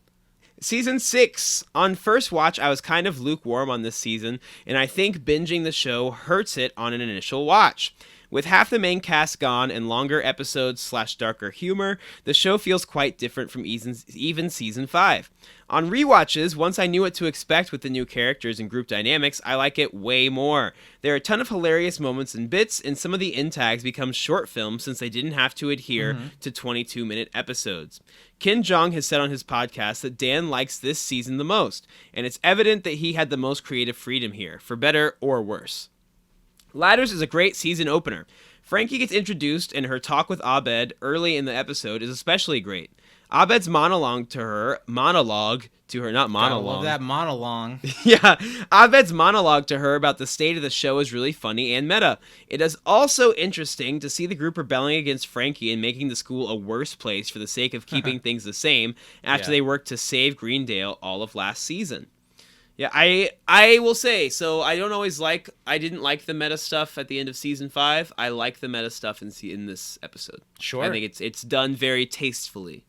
Season 6. On first watch, I was kind of lukewarm on this season, and I think binging the show hurts it on an initial watch. With half the main cast gone and longer episodes / darker humor, the show feels quite different from even season 5. On rewatches, once I knew what to expect with the new characters and group dynamics, I like it way more. There are a ton of hilarious moments and bits, and some of the in tags become short films since they didn't have to adhere to 22-minute episodes. Ken Jeong has said on his podcast that Dan likes this season the most, and it's evident that he had the most creative freedom here, for better or worse. Ladders is a great season opener. Frankie gets introduced, and her talk with Abed early in the episode is especially great. Abed's monologue to her, not I monologue. love that monologue. Yeah, Abed's monologue to her about the state of the show is really funny and meta. It is also interesting to see the group rebelling against Frankie and making the school a worse place for the sake of keeping things the same after they worked to save Greendale all of last season. Yeah, I will say, so I didn't like the meta stuff at the end of season 5. I like the meta stuff in this episode. Sure. I think it's done very tastefully.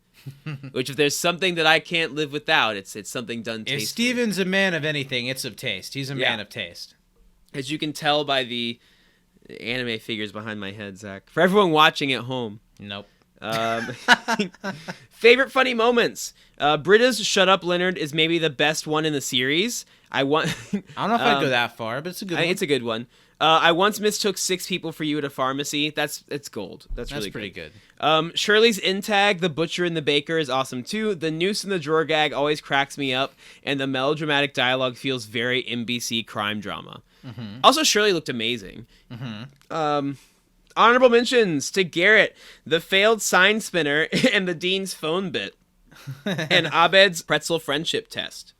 Which if there's something that I can't live without, it's something done tastefully. If Steven's a man of anything, it's of taste. He's a man of taste. As you can tell by the anime figures behind my head, Zach. For everyone watching at home. Nope. Favorite funny moments. Britta's "Shut Up, Leonard" is maybe the best one in the series. I don't know if I'd go that far, but it's a good one. It's a good one. I once mistook 6 people for you at a pharmacy. It's gold. That's really pretty good. Shirley's in tag, the butcher and the baker, is awesome too. The noose in the drawer gag always cracks me up, and the melodramatic dialogue feels very NBC crime drama. Also, Shirley looked amazing. Honorable mentions to Garrett, the failed sign spinner, and the dean's phone bit, and Abed's pretzel friendship test.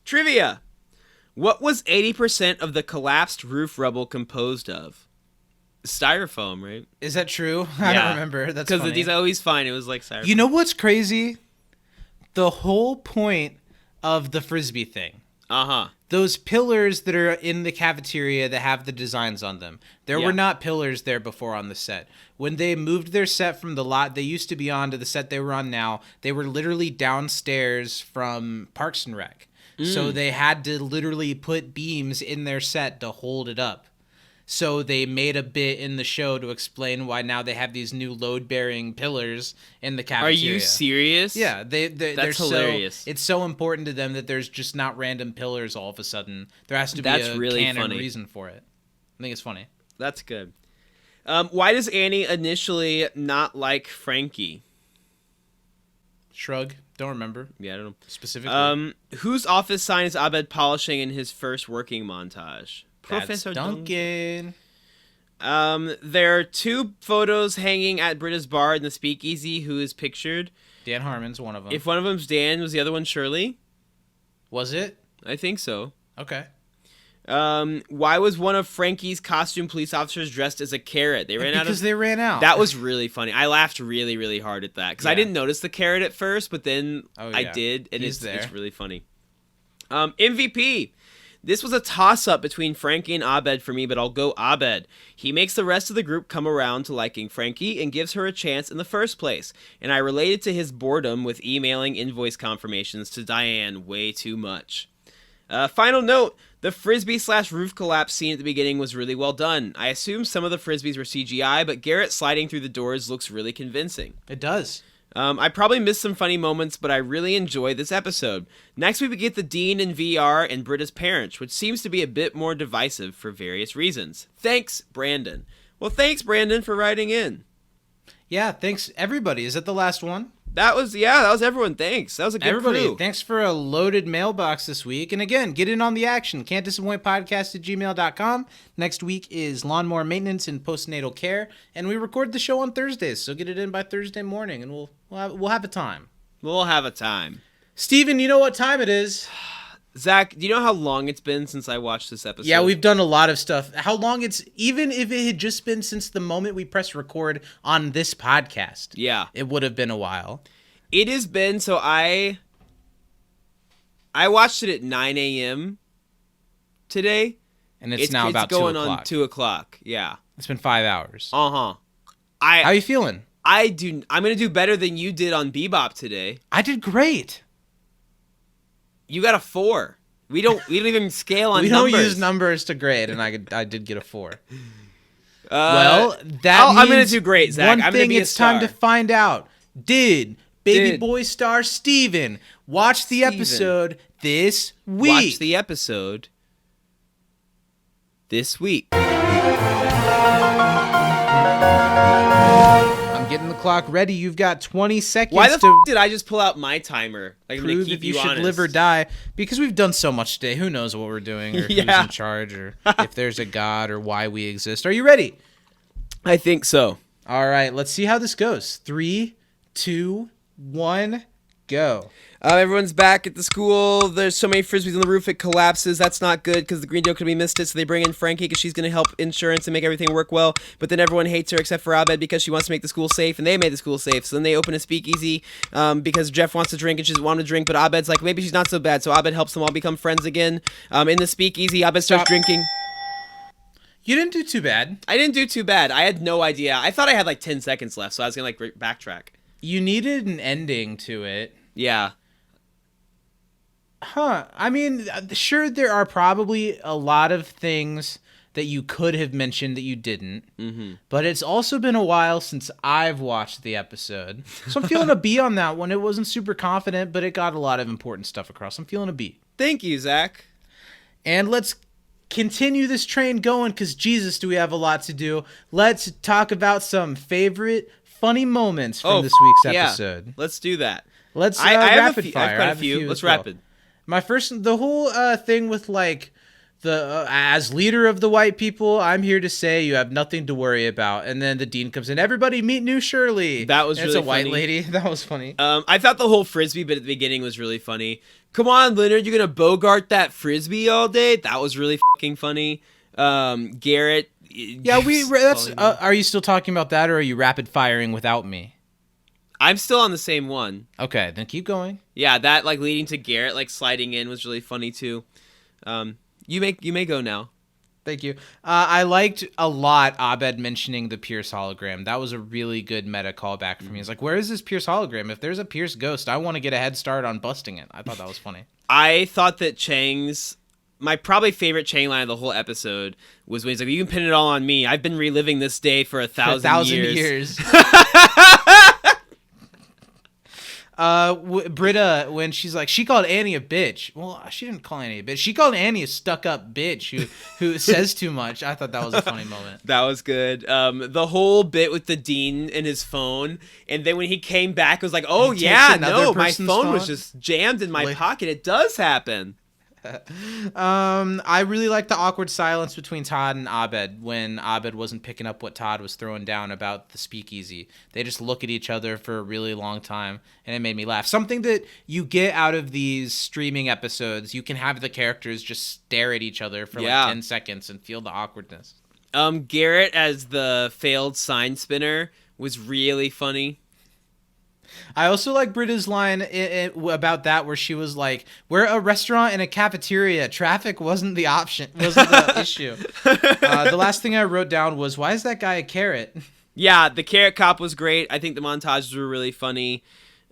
Trivia. What was 80% of the collapsed roof rubble composed of? Styrofoam, right? Is that true? I don't remember. That's because funny. these always find it was like styrofoam. You know what's crazy? The whole point of the Frisbee thing. Those pillars that are in the cafeteria that have the designs on them. There were not pillars there before on the set. When they moved their set from the lot they used to be on to the set they were on now, they were literally downstairs from Parks and Rec. So they had to literally put beams in their set to hold it up. So they made a bit in the show to explain why now they have these new load-bearing pillars in the cafeteria. Are you serious? Yeah, they're hilarious. It's so important to them that there's just not random pillars all of a sudden. There has to be a really canon funny. reason for it. I think it's funny. That's good. Why does Annie initially not like Frankie? Shrug. Don't remember. Yeah, I don't know. Specifically. Whose office sign is Abed polishing in his first working montage? That's Professor Duncan. There are 2 photos hanging at Britta's bar in the speakeasy. Who is pictured? Dan Harmon's one of them. If one of them's Dan, was the other one Shirley? Was it? I think so. Okay. Why was one of Frankie's costume police officers dressed as a carrot? They ran out because they ran out. That was really funny. I laughed really, really hard at that because I didn't notice the carrot at first, but then I did, and it's really funny. MVP. This was a toss-up between Frankie and Abed for me, but I'll go Abed. He makes the rest of the group come around to liking Frankie and gives her a chance in the first place, and I related to his boredom with emailing invoice confirmations to Diane way too much. Final note, the Frisbee/roof collapse scene at the beginning was really well done. I assume some of the Frisbees were CGI, but Garrett sliding through the doors looks really convincing. It does. I probably missed some funny moments, but I really enjoyed this episode. Next week we get the Dean in VR and Britta's parents, which seems to be a bit more divisive for various reasons. Thanks, Brandon. Well, thanks, Brandon, for writing in. Yeah, thanks, everybody. Is that the last one? That was everyone. Thanks. That was a good Everybody, crew. thanks for a loaded mailbox this week. And again, get in on the action. Can't disappoint podcast at gmail.com. Next week is lawnmower maintenance and postnatal care. And we record the show on Thursdays, so get it in by Thursday morning, and we'll have a time. We'll have a time. Steven, you know what time it is? Zach, do you know how long it's been since I watched this episode? Yeah, we've done a lot of stuff. How long even if it had just been since the moment we pressed record on this podcast. Yeah. It would have been a while. It has been, so I watched it at 9 a.m. today. And it's now about 2 o'clock. It's o'clock. going on 2 o'clock, yeah. It's been 5 hours. Uh-huh. How are you feeling? I'm going to do better than you did on Bebop today. I did great. You got a 4. We don't even scale on we numbers. We don't use numbers to grade, and I did get a 4. Well, I'm going to do great, Zach. One I'm thing gonna be a it's time to star. find out. Did baby boy star Steven watch the episode this week? Watch the episode this week. I'm getting the clock ready. You've got 20 seconds Why the to did I just pull out my timer? Like, prove to keep if you should honest. live or die. Because we've done so much today. Who knows what we're doing or who's in charge or if there's a God or why we exist. Are you ready? I think so. All right, let's see how this goes. 3, 2, 1, go. Everyone's back at the school. There's so many Frisbees on the roof, it collapses. That's not good because the Green Deal could be missed it, so they bring in Frankie because she's going to help insurance and make everything work well. But then everyone hates her except for Abed because she wants to make the school safe, and they made the school safe. So then they open a speakeasy because Jeff wants to drink and she doesn't want him to drink, but Abed's like, maybe she's not so bad. So Abed helps them all become friends again. In the speakeasy, Abed starts drinking. You didn't do too bad. I didn't do too bad. I had no idea. I thought I had like 10 seconds left, so I was going to like backtrack. You needed an ending to it. Yeah. Huh. I mean, sure, there are probably a lot of things that you could have mentioned that you didn't. Mm-hmm. But it's also been a while since I've watched the episode. So I'm feeling a B on that one. It wasn't super confident, but it got a lot of important stuff across. I'm feeling a B. Thank you, Zach. And let's continue this train going because, Jesus, do we have a lot to do. Let's talk about some favorite funny moments from this week's episode. Yeah. Let's do that. Let's I have rapid fire. I've quite a few. Let's as well. rapid. My first, the whole thing with like the as leader of the white people, I'm here to say you have nothing to worry about. And then the dean comes in. Everybody meet new Shirley. That was and really it's a white funny. lady. That was funny. I thought the whole Frisbee bit at the beginning was really funny. Come on, Leonard, you're going to Bogart that Frisbee all day? That was really fucking funny. Garrett. Yeah, that's. Are you still talking about that, or are you rapid firing without me? I'm still on the same one. Okay, then keep going. Yeah, that like leading to Garrett like sliding in was really funny too. You may go now. Thank you. I liked a lot Abed mentioning the Pierce hologram. That was a really good meta callback for me. It's like, where is this Pierce hologram? If there's a Pierce ghost, I want to get a head start on busting it. I thought that was funny. I thought that my probably favorite Chang line of the whole episode was when he's like, "You can pin it all on me. I've been reliving this day for 1,000 years." Britta, when she's like, she called Annie a bitch. Well, she didn't call Annie a bitch. She called Annie a stuck-up bitch who says too much. I thought that was a funny moment. That was good. The whole bit with the dean and his phone, and then when he came back, it was like, oh yeah, no, my phone was just jammed in my pocket. It does happen. I really liked the awkward silence between Todd and Abed when Abed wasn't picking up what Todd was throwing down about the speakeasy. They just look at each other for a really long time, and it made me laugh. Something that you get out of these streaming episodes, you can have the characters just stare at each other for like 10 seconds and feel the awkwardness. Garrett as the failed sign spinner was really funny. I also like Britta's line about that, where she was like, "We're a restaurant and a cafeteria. Traffic wasn't the issue." The last thing I wrote down was, "Why is that guy a carrot?" Yeah, the carrot cop was great. I think the montages were really funny.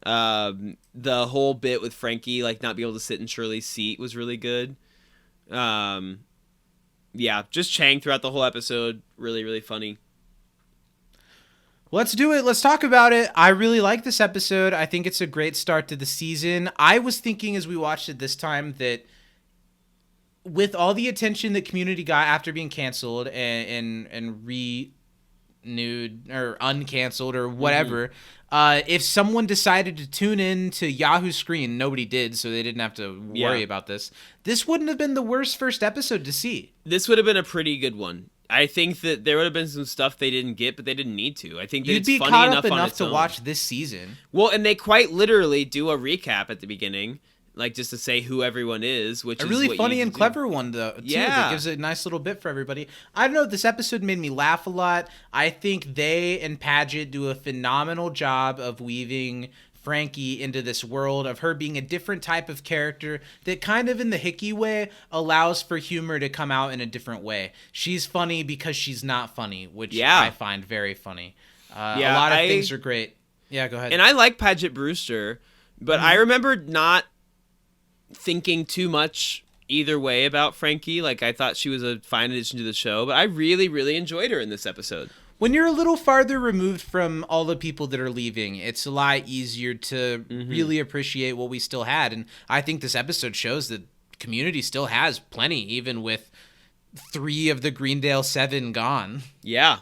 The whole bit with Frankie, like not be able to sit in Shirley's seat, was really good. Yeah, just Chang throughout the whole episode, really, really funny. Let's do it. Let's talk about it. I really like this episode. I think it's a great start to the season. I was thinking as we watched it this time that with all the attention that Community got after being canceled and renewed or uncanceled or whatever, if someone decided to tune in to Yahoo Screen, nobody did, so they didn't have to worry about this. This wouldn't have been the worst first episode to see. This would have been a pretty good one. I think that there would have been some stuff they didn't get, but they didn't need to. I think that you'd it's be funny caught up enough to watch this season. Well, and they quite literally do a recap at the beginning, like just to say who everyone is, which is really funny and clever one though. Too, that gives a nice little bit for everybody. I don't know. This episode made me laugh a lot. I think they and Paget do a phenomenal job of weaving Frankie into this world of her being a different type of character that kind of in the Hickey way allows for humor to come out in a different way. She's funny because she's not funny, which I find very funny. A lot of things are great. Yeah, go ahead. And I like Paget Brewster, but I remember not thinking too much either way about Frankie. Like, I thought she was a fine addition to the show, but I really, really enjoyed her in this episode. When you're a little farther removed from all the people that are leaving, it's a lot easier to really appreciate what we still had. And I think this episode shows that Community still has plenty, even with 3 of the Greendale 7 gone. Yeah.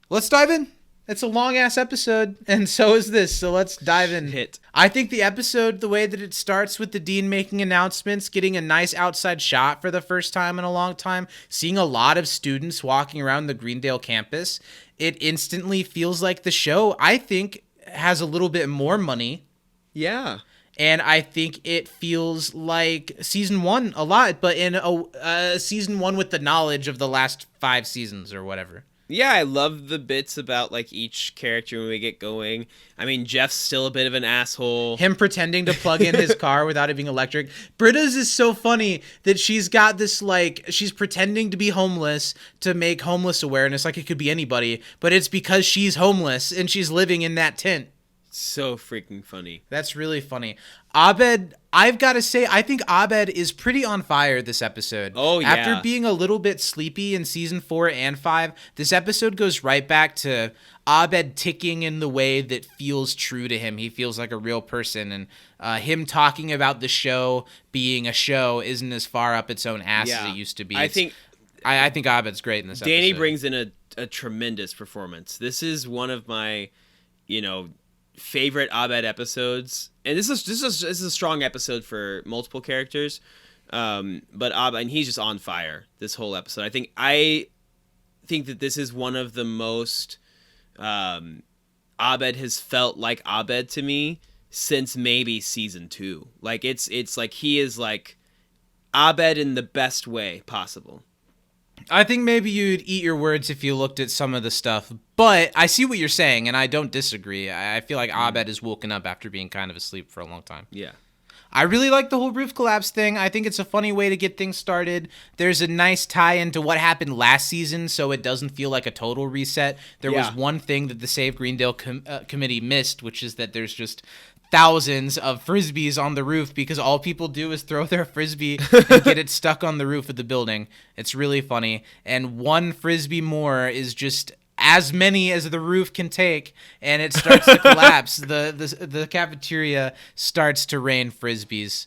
Let's dive in. It's a long-ass episode, and so is this, so let's dive in. I think the episode, the way that it starts with the dean making announcements, getting a nice outside shot for the first time in a long time, seeing a lot of students walking around the Greendale campus, it instantly feels like the show, I think, has a little bit more money. Yeah. And I think it feels like season 1 a lot, but in a season 1 with the knowledge of the last 5 seasons or whatever. Yeah, I love the bits about, like, each character when we get going. I mean, Jeff's still a bit of an asshole. Him pretending to plug in his car without it being electric. Britta's is so funny that she's got this, like, she's pretending to be homeless to make homeless awareness, like it could be anybody, but it's because she's homeless and she's living in that tent. So freaking funny. That's really funny. Abed, I've got to say, I think Abed is pretty on fire this episode. Oh, yeah. After being a little bit sleepy in season 4 and 5, this episode goes right back to Abed ticking in the way that feels true to him. He feels like a real person, and him talking about the show being a show isn't as far up its own ass as it used to be. I think Abed's great in this episode. Danny brings in a tremendous performance. This is one of my, favorite Abed episodes, and this is a strong episode for multiple characters. But Abed, and he's just on fire this whole episode. I think that this is one of the most Abed has felt like Abed to me since maybe season 2. Like it's like he is like Abed in the best way possible. I think maybe you'd eat your words if you looked at some of the stuff, but I see what you're saying, and I don't disagree. I feel like Abed has woken up after being kind of asleep for a long time. Yeah. I really like the whole roof collapse thing. I think it's a funny way to get things started. There's a nice tie into what happened last season, so it doesn't feel like a total reset. There was one thing that the Save Greendale committee missed, which is that there's just thousands of Frisbees on the roof because all people do is throw their Frisbee and get it stuck on the roof of the building. It's really funny. And one Frisbee more is just as many as the roof can take, and it starts to collapse. The cafeteria starts to rain Frisbees.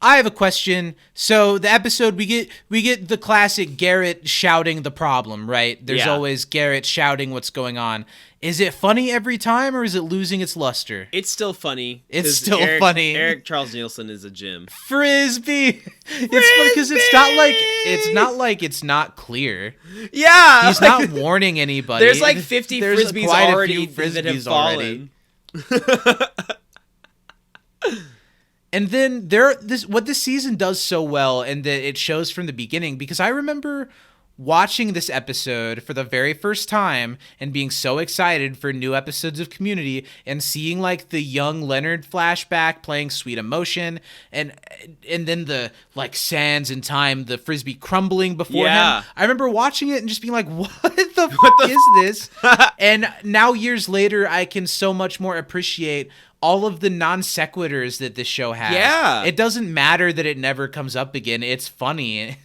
I have a question. So the episode, we get the classic Garrett shouting the problem, right? There's always Garrett shouting what's going on. Is it funny every time, or is it losing its luster? It's still funny. It's still funny. Eric Charles Nielsen is a gem. Frisbee. It's because it's not like it's not clear. Yeah, he's not warning anybody. There's like 50 There's Frisbees quite already a few Frisbees that have fallen. And then what this season does so well, and that it shows from the beginning, because I remember watching this episode for the very first time and being so excited for new episodes of Community and seeing like the young Leonard flashback playing Sweet Emotion and then the like sands in time, the Frisbee crumbling before him. I remember watching it and just being like, what the fuck is this? And now years later, I can so much more appreciate all of the non sequiturs that this show has. Yeah. It doesn't matter that it never comes up again. It's funny.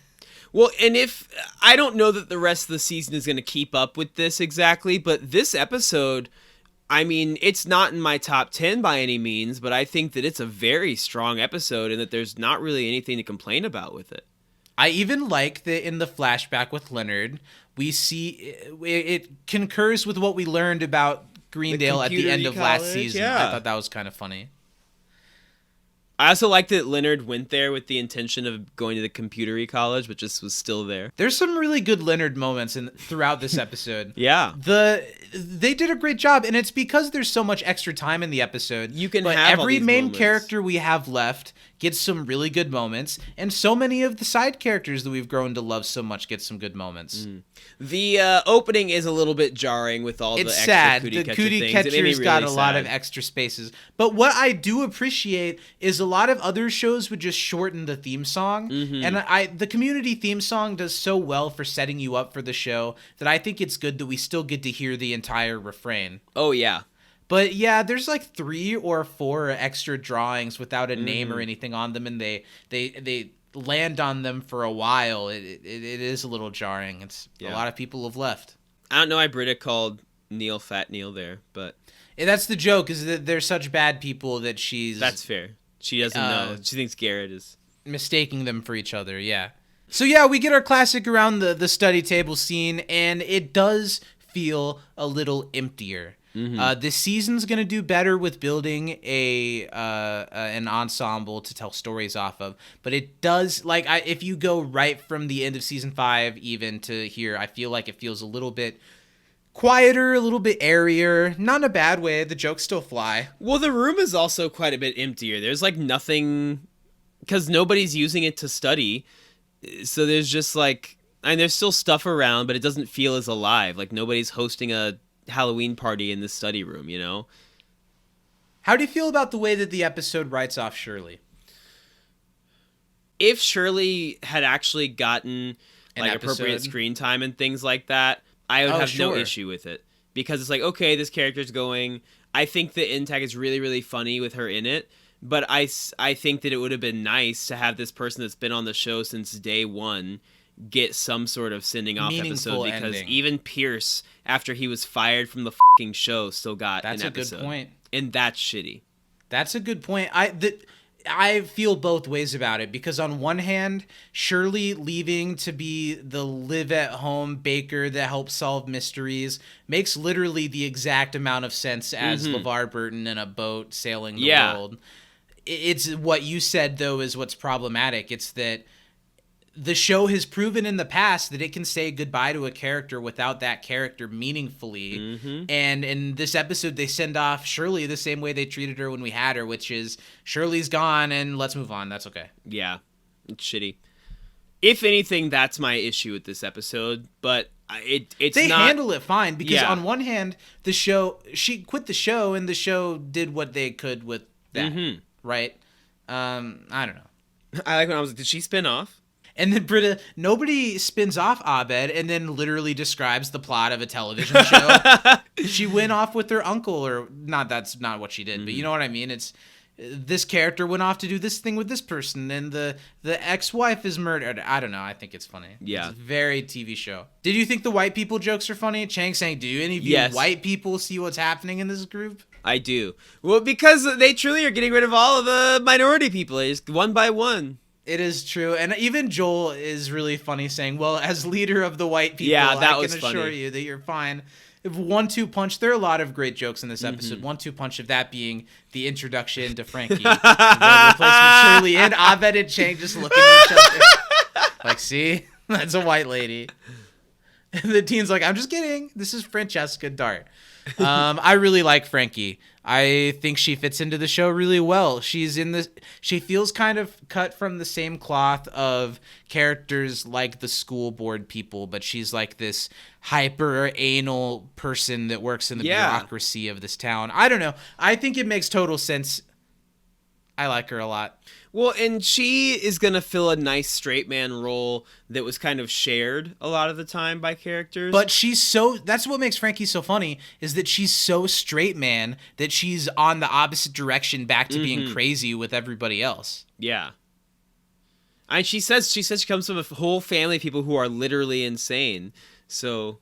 Well, and if I don't know that the rest of the season is going to keep up with this exactly, but this episode, I mean, it's not in my top 10 by any means, but I think that it's a very strong episode and that there's not really anything to complain about with it. I even like that in the flashback with Leonard, we see it concurs with what we learned about Greendale at the end of last season. I thought that was kind of funny. I also like that Leonard went there with the intention of going to the computery college, but just was still there. There's some really good Leonard moments throughout this episode. Yeah. They did a great job, and it's because there's so much extra time in the episode. You can have every all these main moments. character we have left gets some really good moments, and so many of the side characters that we've grown to love so much get some good moments. The opening is a little bit jarring with all the extra sad. cootie The catcher cootie things. catcher's got a lot sad. of extra spaces. But what I do appreciate is a lot of other shows would just shorten the theme song. And the Community theme song does so well for setting you up for the show that I think it's good that we still get to hear the entire refrain. Oh, yeah. But yeah, there's like 3 or 4 extra drawings without a name or anything on them, and they land on them for a while. It is a little jarring. A lot of people have left. I don't know why Britta called Neil Fat Neil there, but That's the joke, is that they're such bad people that she's... That's fair. She doesn't know. She thinks Garrett is... mistaking them for each other, yeah. So yeah, we get our classic around the study table scene, and it does feel a little emptier. This season's gonna do better with building an ensemble to tell stories off of, but it does, like, if you go right from the end of season 5 even to here, I feel like it feels a little bit quieter, a little bit airier, not in a bad way. The jokes still fly. Well, the room is also quite a bit emptier. There's like nothing, because nobody's using it to study, so there's just like, I mean, there's still stuff around, but it doesn't feel as alive. Like nobody's hosting a Halloween party in the study room, you know? How do you feel about the way that the episode writes off Shirley? If Shirley had actually gotten like episode? appropriate screen time and things like that, I would have no issue with it. Because it's like, okay, this character's going. I think the Intag is really, really funny with her in it. But I think that it would have been nice to have this person that's been on the show since day one get some sort of sending off meaningful episode, because ending. Even Pierce, after he was fired from the fucking show, still got an episode. That's a good point. And that's shitty. That's a good point. I feel both ways about it, because on one hand, Shirley leaving to be the live-at-home baker that helps solve mysteries makes literally the exact amount of sense as LeVar Burton in a boat sailing the world. It's what you said, though, is what's problematic. It's that the show has proven in the past that it can say goodbye to a character without that character meaningfully. Mm-hmm. And in this episode, they send off Shirley the same way they treated her when we had her, which is Shirley's gone and let's move on. That's okay. Yeah, it's shitty. If anything, that's my issue with this episode, but it's they not... handle it fine because Yeah. on one hand, she quit the show and the show did what they could with that, Mm-hmm. right? I don't know. I like when I was like, did she spin off? And then Britta, nobody spins off Abed and then literally describes the plot of a television show. She went off with her uncle, or not. That's not what she did, but you know what I mean. It's this character went off to do this thing with this person, and the ex-wife is murdered. I don't know. I think it's funny. Yeah. It's very TV show. Did you think the white people jokes are funny? Chang saying, do any of you Yes. white people see what's happening in this group? I do. Well, because they truly are getting rid of all of the minority people, just one by one. It is true. And even Joel is really funny saying, well, as leader of the white people, Yeah, that I was can assure funny. you that you're fine. If 1-2 punch, there are a lot of great jokes in this episode. 1-2 punch of that being the introduction to Frankie. The replacement Shirley and Abed and Chang just looking at each other. Like, see? That's a white lady. And the teen's like, I'm just kidding. This is Francesca Dart. I really like Frankie. I think she fits into the show really well. She feels kind of cut from the same cloth of characters like the school board people, but she's like this hyper anal person that works in the bureaucracy of this town. I don't know. I think it makes total sense. I like her a lot. Well, and she is going to fill a nice straight man role that was kind of shared a lot of the time by characters. But that's what makes Frankie so funny, is that she's so straight man that she's on the opposite direction back to being crazy with everybody else. Yeah. And she says she comes from a whole family of people who are literally insane. So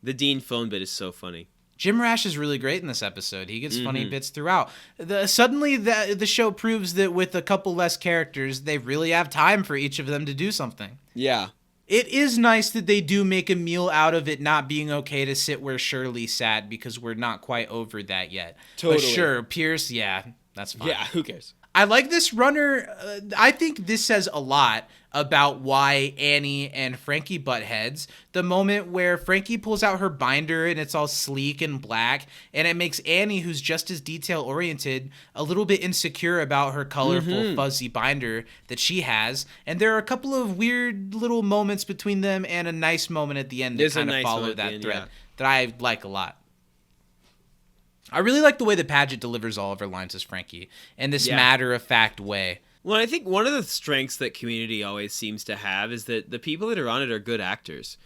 the Dean phone bit is so funny. Jim Rash is really great in this episode. He gets funny bits throughout. Suddenly, the show proves that with a couple less characters, they really have time for each of them to do something. Yeah. It is nice that they do make a meal out of it not being okay to sit where Shirley sat, because we're not quite over that yet. Totally. But sure, Pierce, yeah, that's fine. Yeah, who cares? I like this runner. I think this says a lot about why Annie and Frankie butt heads. The moment where Frankie pulls out her binder and it's all sleek and black, and it makes Annie, who's just as detail oriented, a little bit insecure about her colorful fuzzy binder that she has. And there are a couple of weird little moments between them and a nice moment at the end that kind of follow that thread that I like a lot. I really like the way that Paget delivers all of her lines as Frankie in this matter-of-fact way. Well, I think one of the strengths that Community always seems to have is that the people that are on it are good actors.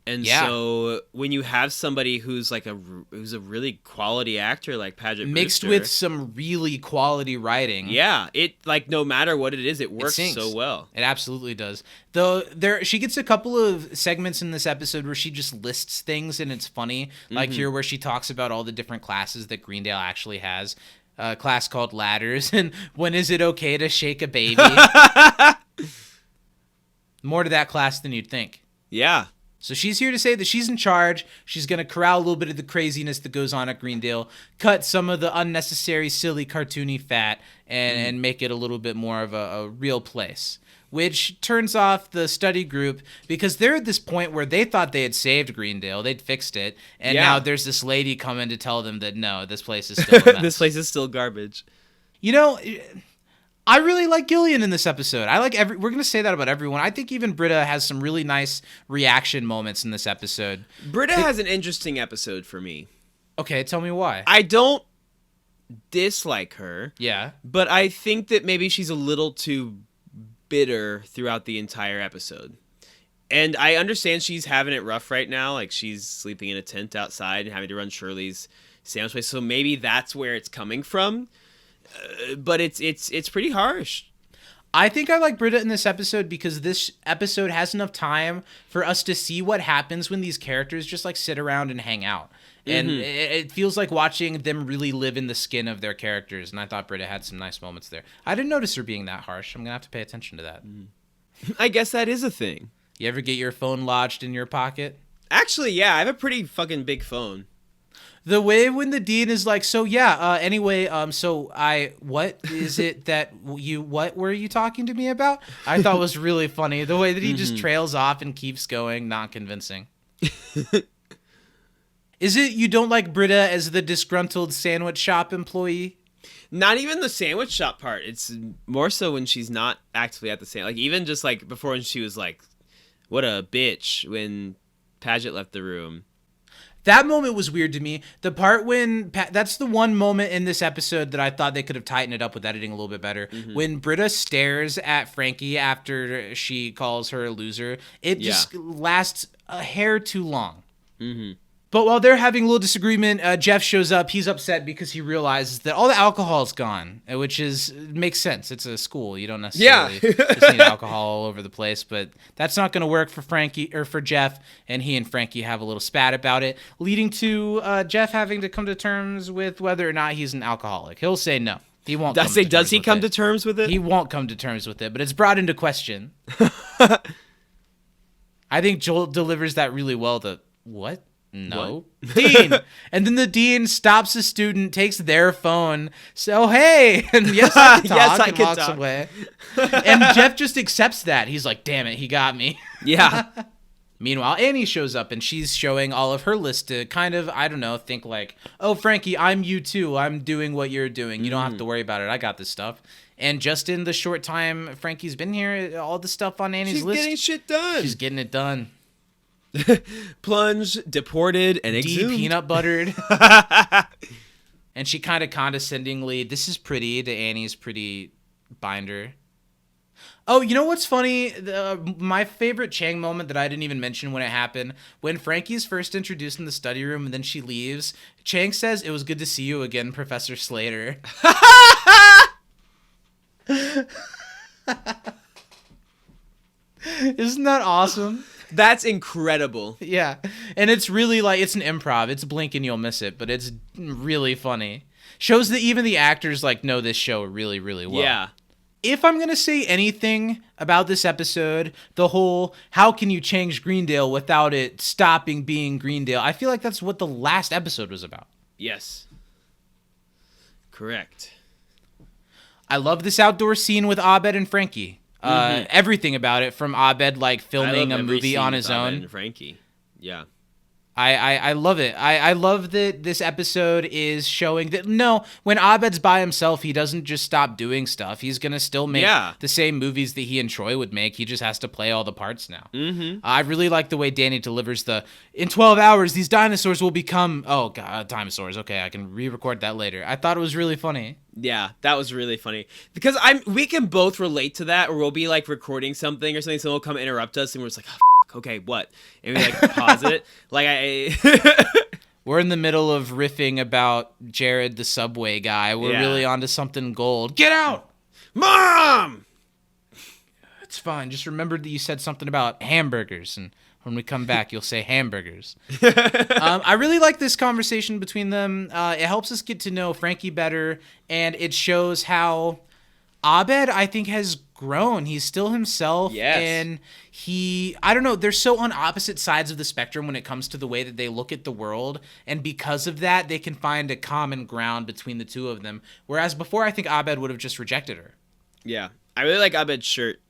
And so when you have somebody who's like who's a really quality actor like Paget mixed Brewster, with some really quality writing. Yeah, it like no matter what it is, it works so well. It absolutely does. Though she gets a couple of segments in this episode where she just lists things and it's funny. Like here where she talks about all the different classes that Greendale actually has. A class called Ladders, and when is it okay to shake a baby? More to that class than you'd think. Yeah. So she's here to say that she's in charge. She's going to corral a little bit of the craziness that goes on at Greendale, cut some of the unnecessary, silly, cartoony fat, and make it a little bit more of a real place. Which turns off the study group because they're at this point where they thought they had saved Greendale. They'd fixed it. And now there's this lady coming to tell them that, no, this place is still a mess. This place is still garbage. You know, I really like Gillian in this episode. We're going to say that about everyone. I think even Britta has some really nice reaction moments in this episode. Britta has an interesting episode for me. Okay, tell me why. I don't dislike her. Yeah. But I think that maybe she's a little too bitter throughout the entire episode. And I understand she's having it rough right now. Like she's sleeping in a tent outside and having to run Shirley's sandwich place. So maybe that's where it's coming from. But it's pretty harsh. I think I like Britta in this episode because this episode has enough time for us to see what happens when these characters just like sit around and hang out. And it feels like watching them really live in the skin of their characters. And I thought Britta had some nice moments there. I didn't notice her being that harsh. I'm going to have to pay attention to that. I guess that is a thing. You ever get your phone lodged in your pocket? Actually, yeah, I have a pretty fucking big phone. The way when the dean is like, so yeah, anyway, what is it that what were you talking to me about? I thought was really funny. The way that he just trails off and keeps going, not convincing. Is it you don't like Britta as the disgruntled sandwich shop employee? Not even the sandwich shop part. It's more so when she's not actively at the sandwich. Like, even just, like, before when she was like, what a bitch when Paget left the room. That moment was weird to me. The part when that's the one moment in this episode that I thought they could have tightened it up with editing a little bit better. When Britta stares at Frankie after she calls her a loser, it just lasts a hair too long. But while they're having a little disagreement, Jeff shows up. He's upset because he realizes that all the alcohol is gone, which makes sense. It's a school. You don't necessarily just need alcohol all over the place. But that's not going to work for Frankie or for Jeff. And he and Frankie have a little spat about it, leading to Jeff having to come to terms with whether or not he's an alcoholic. He'll say no. He won't. Does he come to terms with it? He won't come to terms with it, but it's brought into question. I think Joel delivers that really well. What? No. What? Dean. And then the dean stops the student, takes their phone. So, hey. And yes, I can talk. Yes, I and can walks talk. away. And Jeff just accepts that. He's like, damn it, he got me. Yeah. Meanwhile, Annie shows up and she's showing all of her list to kind of, I don't know, think like, oh, Frankie, I'm you too. I'm doing what you're doing. You don't have to worry about it. I got this stuff. And just in the short time Frankie's been here, all the stuff on Annie's list. She's getting shit done. She's getting it done. Plunged, deported, and exhumed. Peanut buttered. And she kind of condescendingly, this is pretty, to Annie's pretty binder. Oh, you know what's funny? My favorite Chang moment that I didn't even mention when it happened, when Frankie's first introduced in the study room and then she leaves, Chang says, "It was good to see you again, Professor Slater." Isn't that awesome? That's incredible. Yeah. And it's really like, it's an improv. It's blink and you'll miss it, but it's really funny. Shows that even the actors like know this show really, really well. Yeah. If I'm going to say anything about this episode, the whole, how can you change Greendale without it stopping being Greendale? I feel like that's what the last episode was about. Yes. Correct. I love this outdoor scene with Abed and Frankie. Everything about it, from Abed like filming a movie on his own. And Frankie. Yeah. I love it. I love that this episode is showing that, no, when Abed's by himself, he doesn't just stop doing stuff. He's going to still make the same movies that he and Troy would make. He just has to play all the parts now. I really like the way Danny delivers in 12 hours, these dinosaurs will become, oh, God, dinosaurs. Okay, I can re-record that later. I thought it was really funny. Yeah, that was really funny. Because we can both relate to that, or we'll be like recording something or something, someone will come interrupt us, and we're just like, oh, okay, what? And we like pause it. Like we're in the middle of riffing about Jared the Subway guy. We're really onto something gold. Get out! Mom! It's fine. Just remember that you said something about hamburgers, and when we come back, you'll say hamburgers. I really like this conversation between them. It helps us get to know Frankie better, and it shows how Abed, I think, has grown. He's still himself. Yes. And I don't know, they're so on opposite sides of the spectrum when it comes to the way that they look at the world. And because of that, they can find a common ground between the two of them. Whereas before, I think Abed would have just rejected her. Yeah. I really like Abed's shirt.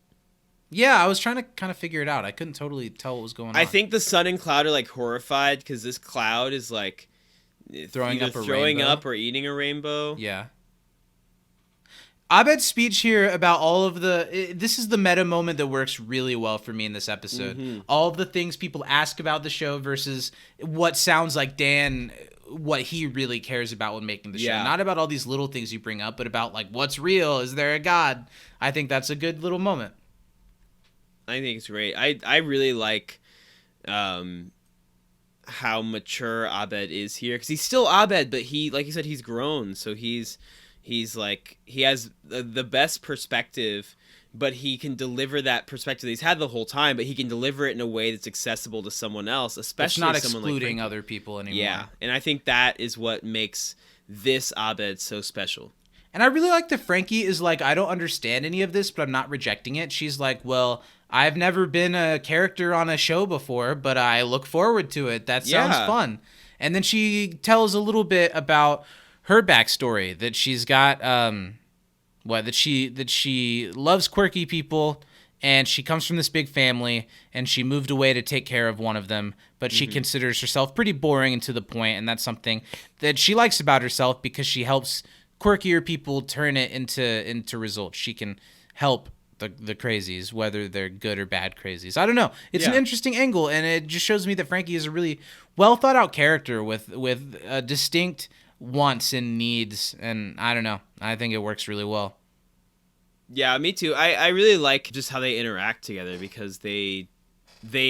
Yeah, I was trying to kind of figure it out. I couldn't totally tell what was going on. I think the sun and Cloud are like horrified because this cloud is like throwing up or eating a rainbow. Yeah. Abed's speech here about all of this is the meta moment that works really well for me in this episode. All of the things people ask about the show versus what sounds like Dan, what he really cares about when making the show. Not about all these little things you bring up, but about like, what's real? Is there a God? I think that's a good little moment. I think it's great. I really like how mature Abed is here, because he's still Abed, but he, like you said, he's grown. So he's like, he has the best perspective, but he can deliver that perspective that he's had the whole time, but he can deliver it in a way that's accessible to someone else, especially it's not someone excluding like other people anymore. Yeah, and I think that is what makes this Abed so special. And I really like that Frankie is like, I don't understand any of this, but I'm not rejecting it. She's like, well, I've never been a character on a show before, but I look forward to it. That sounds fun. And then she tells a little bit about her backstory, that she's got that she loves quirky people, and she comes from this big family, and she moved away to take care of one of them, but she considers herself pretty boring and to the point, and that's something that she likes about herself because she helps quirkier people turn it into results. She can help the crazies, whether they're good or bad crazies. I don't know. It's an interesting angle, and it just shows me that Frankie is a really well thought out character with distinct wants and needs, and I don't know. I think it works really well. Yeah, me too. I really like just how they interact together because they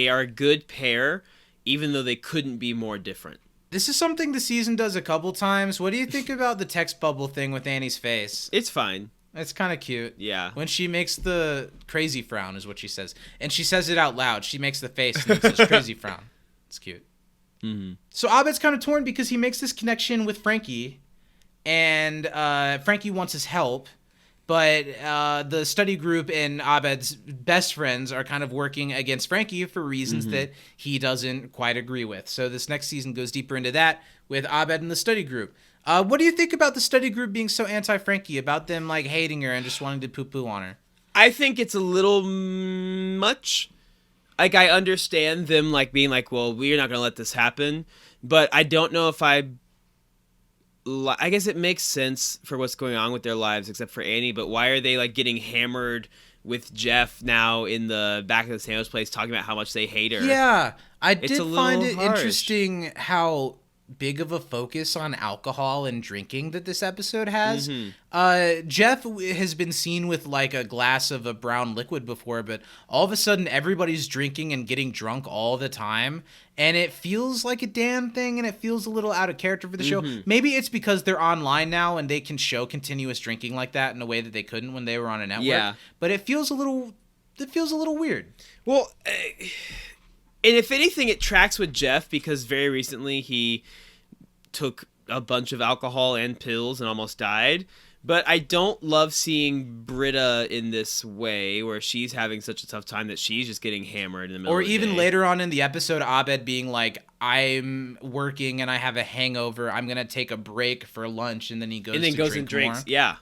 are a good pair, even though they couldn't be more different. This is something the season does a couple times. What do you think about the text bubble thing with Annie's face? It's fine. It's kind of cute. Yeah. When she makes the crazy frown is what she says. And she says it out loud. She makes the face and it says crazy frown. It's cute. Mm-hmm. So Abed's kind of torn because he makes this connection with Frankie. And Frankie wants his help. But the study group and Abed's best friends are kind of working against Frankie for reasons that he doesn't quite agree with. So this next season goes deeper into that with Abed and the study group. What do you think about the study group being so anti-Frankie, about them like hating her and just wanting to poo-poo on her? I think it's a little much. Like, I understand them like being like, well, we're not going to let this happen. But I don't know if I guess it makes sense for what's going on with their lives, except for Annie. But why are they like getting hammered with Jeff now in the back of the sandwich place, talking about how much they hate her? Yeah, I did find it harsh. interesting how big of a focus on alcohol and drinking that this episode has. Jeff has been seen with like a glass of a brown liquid before, but all of a sudden everybody's drinking and getting drunk all the time, and it feels like a damn thing, and it feels a little out of character for the show. Maybe it's because they're online now and they can show continuous drinking like that in a way that they couldn't when they were on a network. But it feels a little weird. Well, and if anything, it tracks with Jeff because very recently he took a bunch of alcohol and pills and almost died. But I don't love seeing Britta in this way, where she's having such a tough time that she's just getting hammered in the middle of the day. Or even later on in the episode, Abed being like, I'm working and I have a hangover. I'm going to take a break for lunch, and then he goes and drinks more. Yeah.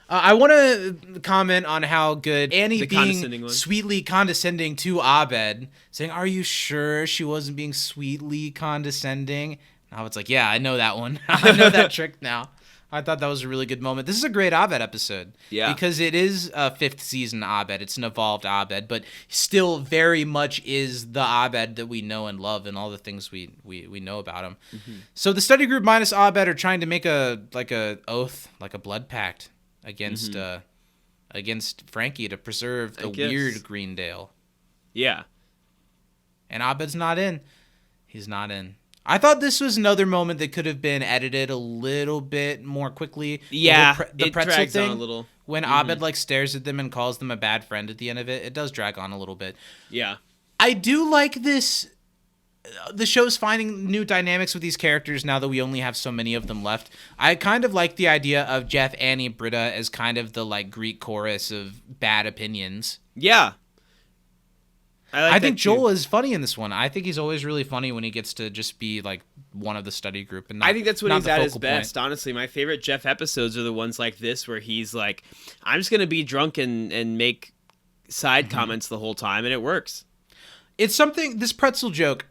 I want to comment on how good Annie The being sweetly condescending to Abed, saying, "Are you sure she wasn't being sweetly condescending?" And Abed's like, "Yeah, I know that one. I know that trick now." I thought that was a really good moment. This is a great Abed episode. Yeah. Because it is a 5th season Abed. It's an evolved Abed, but still very much is the Abed that we know and love and all the things we know about him. So the study group minus Abed are trying to make a oath, like a blood pact against Frankie to preserve the weird Greendale. Yeah. And Abed's not in. He's not in. I thought this was another moment that could have been edited a little bit more quickly. Yeah, the pretzel drags thing, on a little. When Abed like stares at them and calls them a bad friend at the end of it, it does drag on a little bit. Yeah. I do like this. The show's finding new dynamics with these characters now that we only have so many of them left. I kind of like the idea of Jeff, Annie, Britta as kind of the like Greek chorus of bad opinions. Yeah. I think Joel is funny in this one. I think he's always really funny when he gets to just be like one of the study group. And I think that's when he's at his best. Honestly, my favorite Jeff episodes are the ones like this where he's like, I'm just going to be drunk and make side comments the whole time, and it works. It's something, this pretzel joke,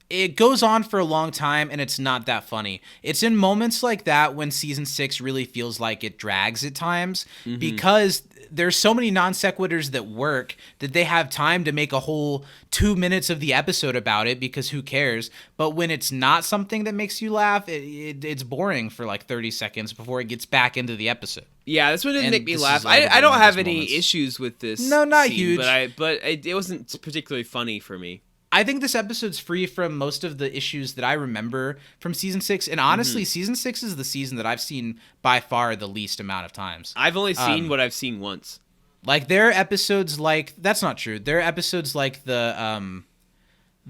it goes on for a long time, and it's not that funny. It's in moments like that when season 6 really feels like it drags at times, because there's so many non sequiturs that work that they have time to make a whole 2 minutes of the episode about it, because who cares? But when it's not something that makes you laugh, it's boring for like 30 seconds before it gets back into the episode. Yeah, this one didn't make me laugh. I don't have any issues with this. No, not scene, huge. But it wasn't particularly funny for me. I think this episode's free from most of the issues that I remember from season 6. And honestly, season 6 is the season that I've seen by far the least amount of times. I've only seen what I've seen once. Like, there are episodes like... That's not true. There are episodes like the...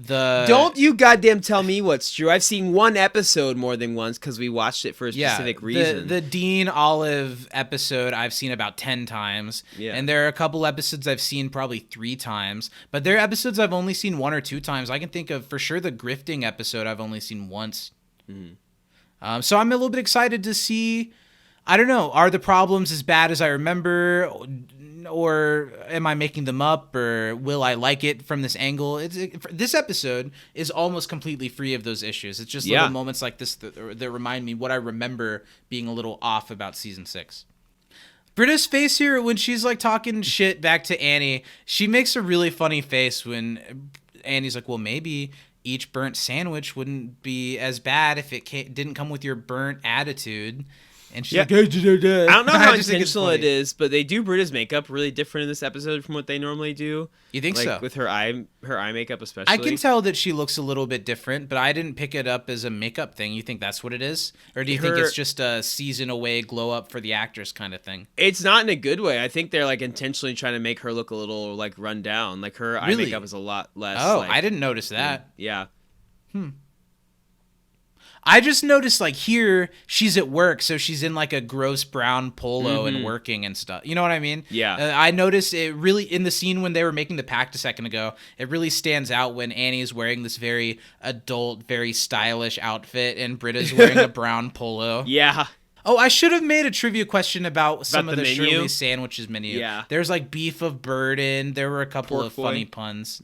Don't you goddamn tell me what's true. I've seen one episode more than once because we watched it for a specific reason. The Dean Olive episode I've seen about 10 times. Yeah. And there are a couple episodes I've seen probably 3 times. But there are episodes I've only seen 1 or 2 times. I can think of, for sure, the grifting episode I've only seen once. So I'm a little bit excited to see. I don't know. Are the problems as bad as I remember, or am I making them up, or will I like it from this angle? This episode is almost completely free of those issues. It's just little moments like this that remind me what I remember being a little off about season 6. Britta's face here when she's like talking shit back to Annie, she makes a really funny face when Annie's like, well, maybe each burnt sandwich wouldn't be as bad if it didn't come with your burnt attitude. And she's like, I don't know how I just think it's intentional funny. it is, but they do Britta's makeup really different in this episode from what they normally do. You think like, so? With her eye makeup especially. I can tell that she looks a little bit different, but I didn't pick it up as a makeup thing. You think that's what it is? Or do you think it's just a season away glow up for the actress kind of thing? It's not in a good way. I think they're like intentionally trying to make her look a little like run down. Like her eye makeup is a lot less. Oh, like, I didn't notice that. Yeah. I just noticed like here she's at work, so she's in like a gross brown polo and working and stuff. You know what I mean? Yeah. I noticed it really in the scene when they were making the pact a second ago. It really stands out when Annie's wearing this very adult, very stylish outfit, and Britta's wearing a brown polo. Yeah. Oh, I should have made a trivia question about some of the the menu? Shirley sandwiches menu. Yeah. There's like beef of burden. There were a couple Pork of boy. funny puns.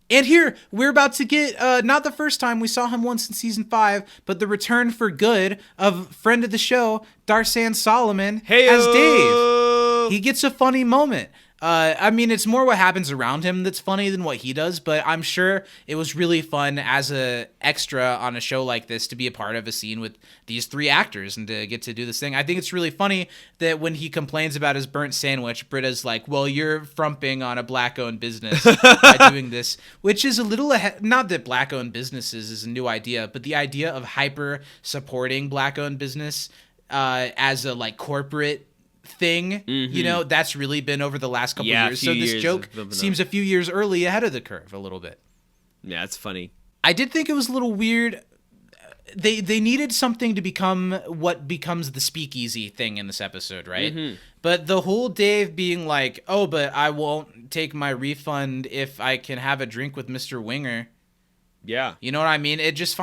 And here, we're about to get, not the first time, we saw him once in season 5, but the return for good of friend of the show, Darsan Solomon, as Dave. He gets a funny moment. I mean, it's more what happens around him that's funny than what he does, but I'm sure it was really fun as a extra on a show like this to be a part of a scene with these 3 actors and to get to do this thing. I think it's really funny that when he complains about his burnt sandwich, Britta's like, well, you're frumping on a black-owned business by doing this, which is a little ahead. Not that black-owned businesses is a new idea, but the idea of hyper-supporting black-owned business as a like corporate thing, you know, that's really been over the last couple years. So this joke seems a few years early ahead of the curve a little bit. Yeah, it's funny. I did think it was a little weird. They needed something to become what becomes the speakeasy thing in this episode, right? But the whole Dave being like, oh, but I won't take my refund if I can have a drink with Mr. Winger. Yeah. You know what I mean? It just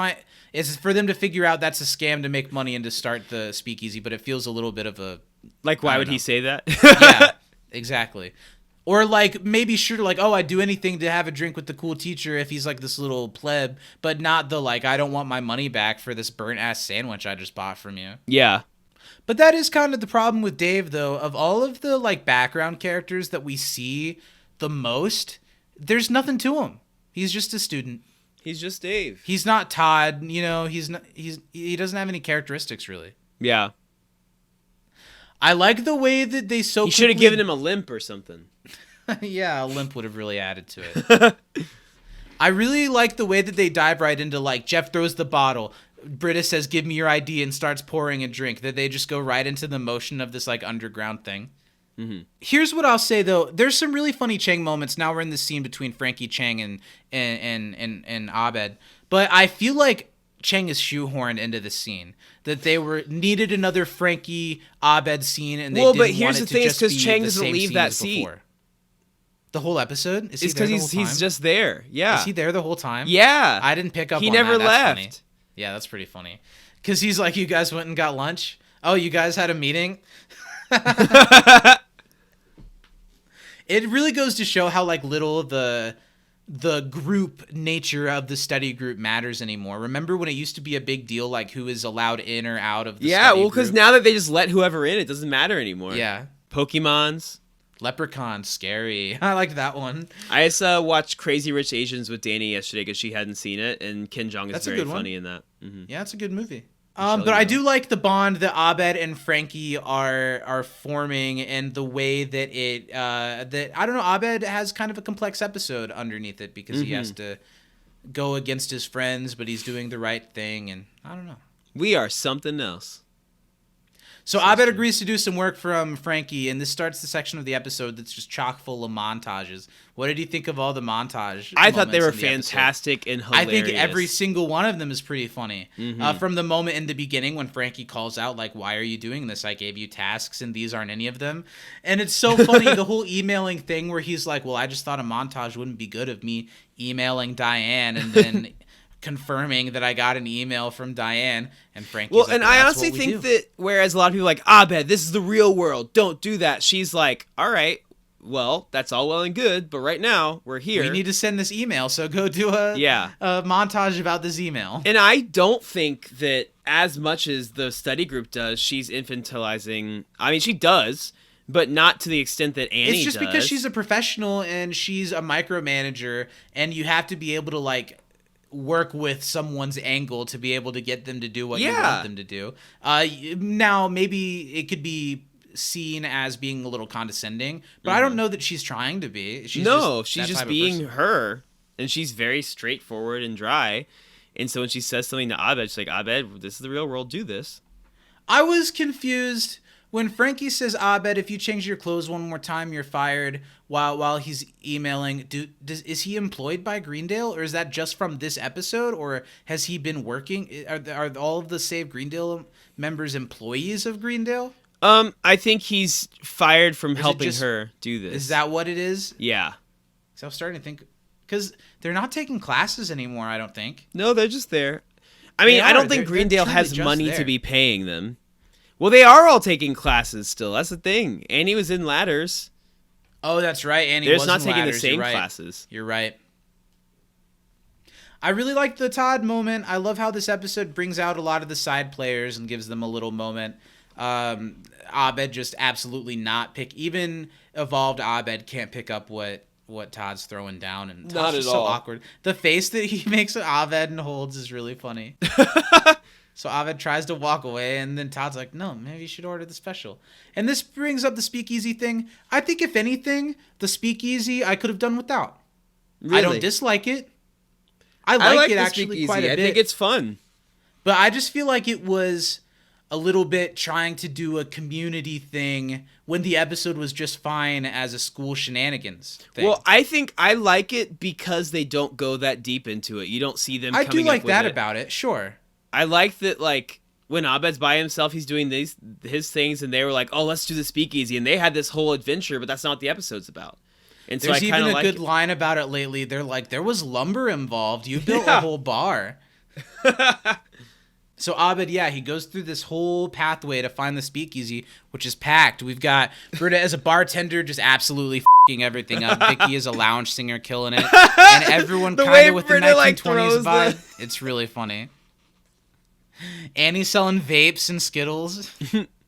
it's for them to figure out that's a scam to make money and to start the speakeasy, but it feels a little bit of a Like, why would he say that? yeah, exactly. Or like maybe sure, like, oh, I'd do anything to have a drink with the cool teacher if he's like this little pleb, but not the like, I don't want my money back for this burnt ass sandwich I just bought from you. Yeah. But that is kind of the problem with Dave, though. Of all of the like background characters that we see the most, there's nothing to him. He's just a student. He's just Dave. He's not Todd. You know, he doesn't have any characteristics really. Yeah. I like the way that they so. You should have given him a limp or something. Yeah, a limp would have really added to it. I really like the way that they dive right into like Jeff throws the bottle. Britta says, "Give me your ID," and starts pouring a drink. That they just go right into the motion of this like underground thing. Here's what I'll say though: there's some really funny Chang moments. Now we're in the scene between Frankie Chang and Abed, but I feel like Chang is shoehorned into the scene. That they needed another Frankie Abed scene, and they didn't but here's want the it to thing: is just because be Chang the doesn't same leave scene that as seat. before. The whole episode? Is It's because he's just there. Yeah. Is he there the whole time? Yeah. I didn't pick up He on never that. That's left. funny. Yeah, that's pretty funny. Because he's like, you guys went and got lunch? Oh, you guys had a meeting? It really goes to show how like little the group nature of the study group matters anymore. Remember when it used to be a big deal, like who is allowed in or out of the study group? Because now that they just let whoever in, it doesn't matter anymore. Yeah. Pokemons. Leprechaun, scary. I liked that one. I just watched Crazy Rich Asians with Danny yesterday because she hadn't seen it, and Ken Jeong is That's a very good one. funny in that. Mm-hmm. Yeah, it's a good movie. Michelle But I Yeoh. do like the bond that Abed and Frankie are forming, and the way that that I don't know. Abed has kind of a complex episode underneath it because he has to go against his friends, but he's doing the right thing, and I don't know. We are something else. So Abed agrees to do some work from Frankie, and this starts the section of the episode that's just chock full of montages. What did you think of all the montage? I thought they were moments in the episode? fantastic and I hilarious. think every single one of them is pretty funny. From the moment in the beginning when Frankie calls out, like, why are you doing this? I gave you tasks and these aren't any of them. And it's so funny, the whole emailing thing where he's like, well, I just thought a montage wouldn't be good of me emailing Diane and then confirming that I got an email from Diane, and Frankie's Well, like, and well, I that's honestly what we think do. that whereas a lot of people are like, Abed, this is the real world. Don't do that. She's like, all right, well, that's all well and good, but right now we're here. We need to send this email, so go do a montage about this email. And I don't think that as much as the study group does, she's infantilizing. I mean, she does, but not to the extent that Annie does. It's just because she's a professional and she's a micromanager, and you have to be able to like work with someone's angle to be able to get them to do what you want them to do. Now, maybe it could be seen as being a little condescending, but I don't know that she's trying to be. She's just being her, and she's very straightforward and dry. And so when she says something to Abed, she's like, Abed, this is the real world, do this. I was confused when Frankie says, Abed, if you change your clothes one more time, you're fired, while he's emailing. Is he employed by Greendale, or is that just from this episode, or has he been working? Are all of the Save Greendale members employees of Greendale? I think he's fired from helping her do this. Is that what it is? Yeah. So I'm starting to think, because they're not taking classes anymore, I don't think. No, they're just there. I mean, I don't think They're Greendale truly has just money there. to be paying them. Well, they are all taking classes still. That's the thing. Annie was in ladders. Oh, that's right. Annie They're was just not in taking ladders. the same You're right. classes. You're right. I really like the Todd moment. I love how this episode brings out a lot of the side players and gives them a little moment. Abed just absolutely not pick. Even evolved Abed can't pick up what Todd's throwing down, and Todd's Not just at so all. awkward. The face that he makes at Abed and holds is really funny. So Abed tries to walk away, and then Todd's like, no, maybe you should order the special. And this brings up the speakeasy thing. I think, if anything, the speakeasy I could have done without. Really? I don't dislike it. I I like it the actually speakeasy. quite a bit. I think it's fun. But I just feel like it was a little bit trying to do a community thing when the episode was just fine as a school shenanigans thing. Well, I think I like it because they don't go that deep into it. You don't see them I coming do like up with that it. about it, sure. I like that, like, when Abed's by himself, he's doing his things, and they were like, oh, let's do the speakeasy. And they had this whole adventure, but that's not what the episode's about. And so There's I even kind a of like good it. line about it lately. They're like, there was lumber involved. You built Yeah. a whole bar. So Abed, he goes through this whole pathway to find the speakeasy, which is packed. We've got Britta as a bartender just absolutely f***ing everything up. Vicky is a lounge singer killing it. And everyone The kind way of with Britta, the 1920s like, throws vibe. It's really funny. Annie's selling vapes and Skittles.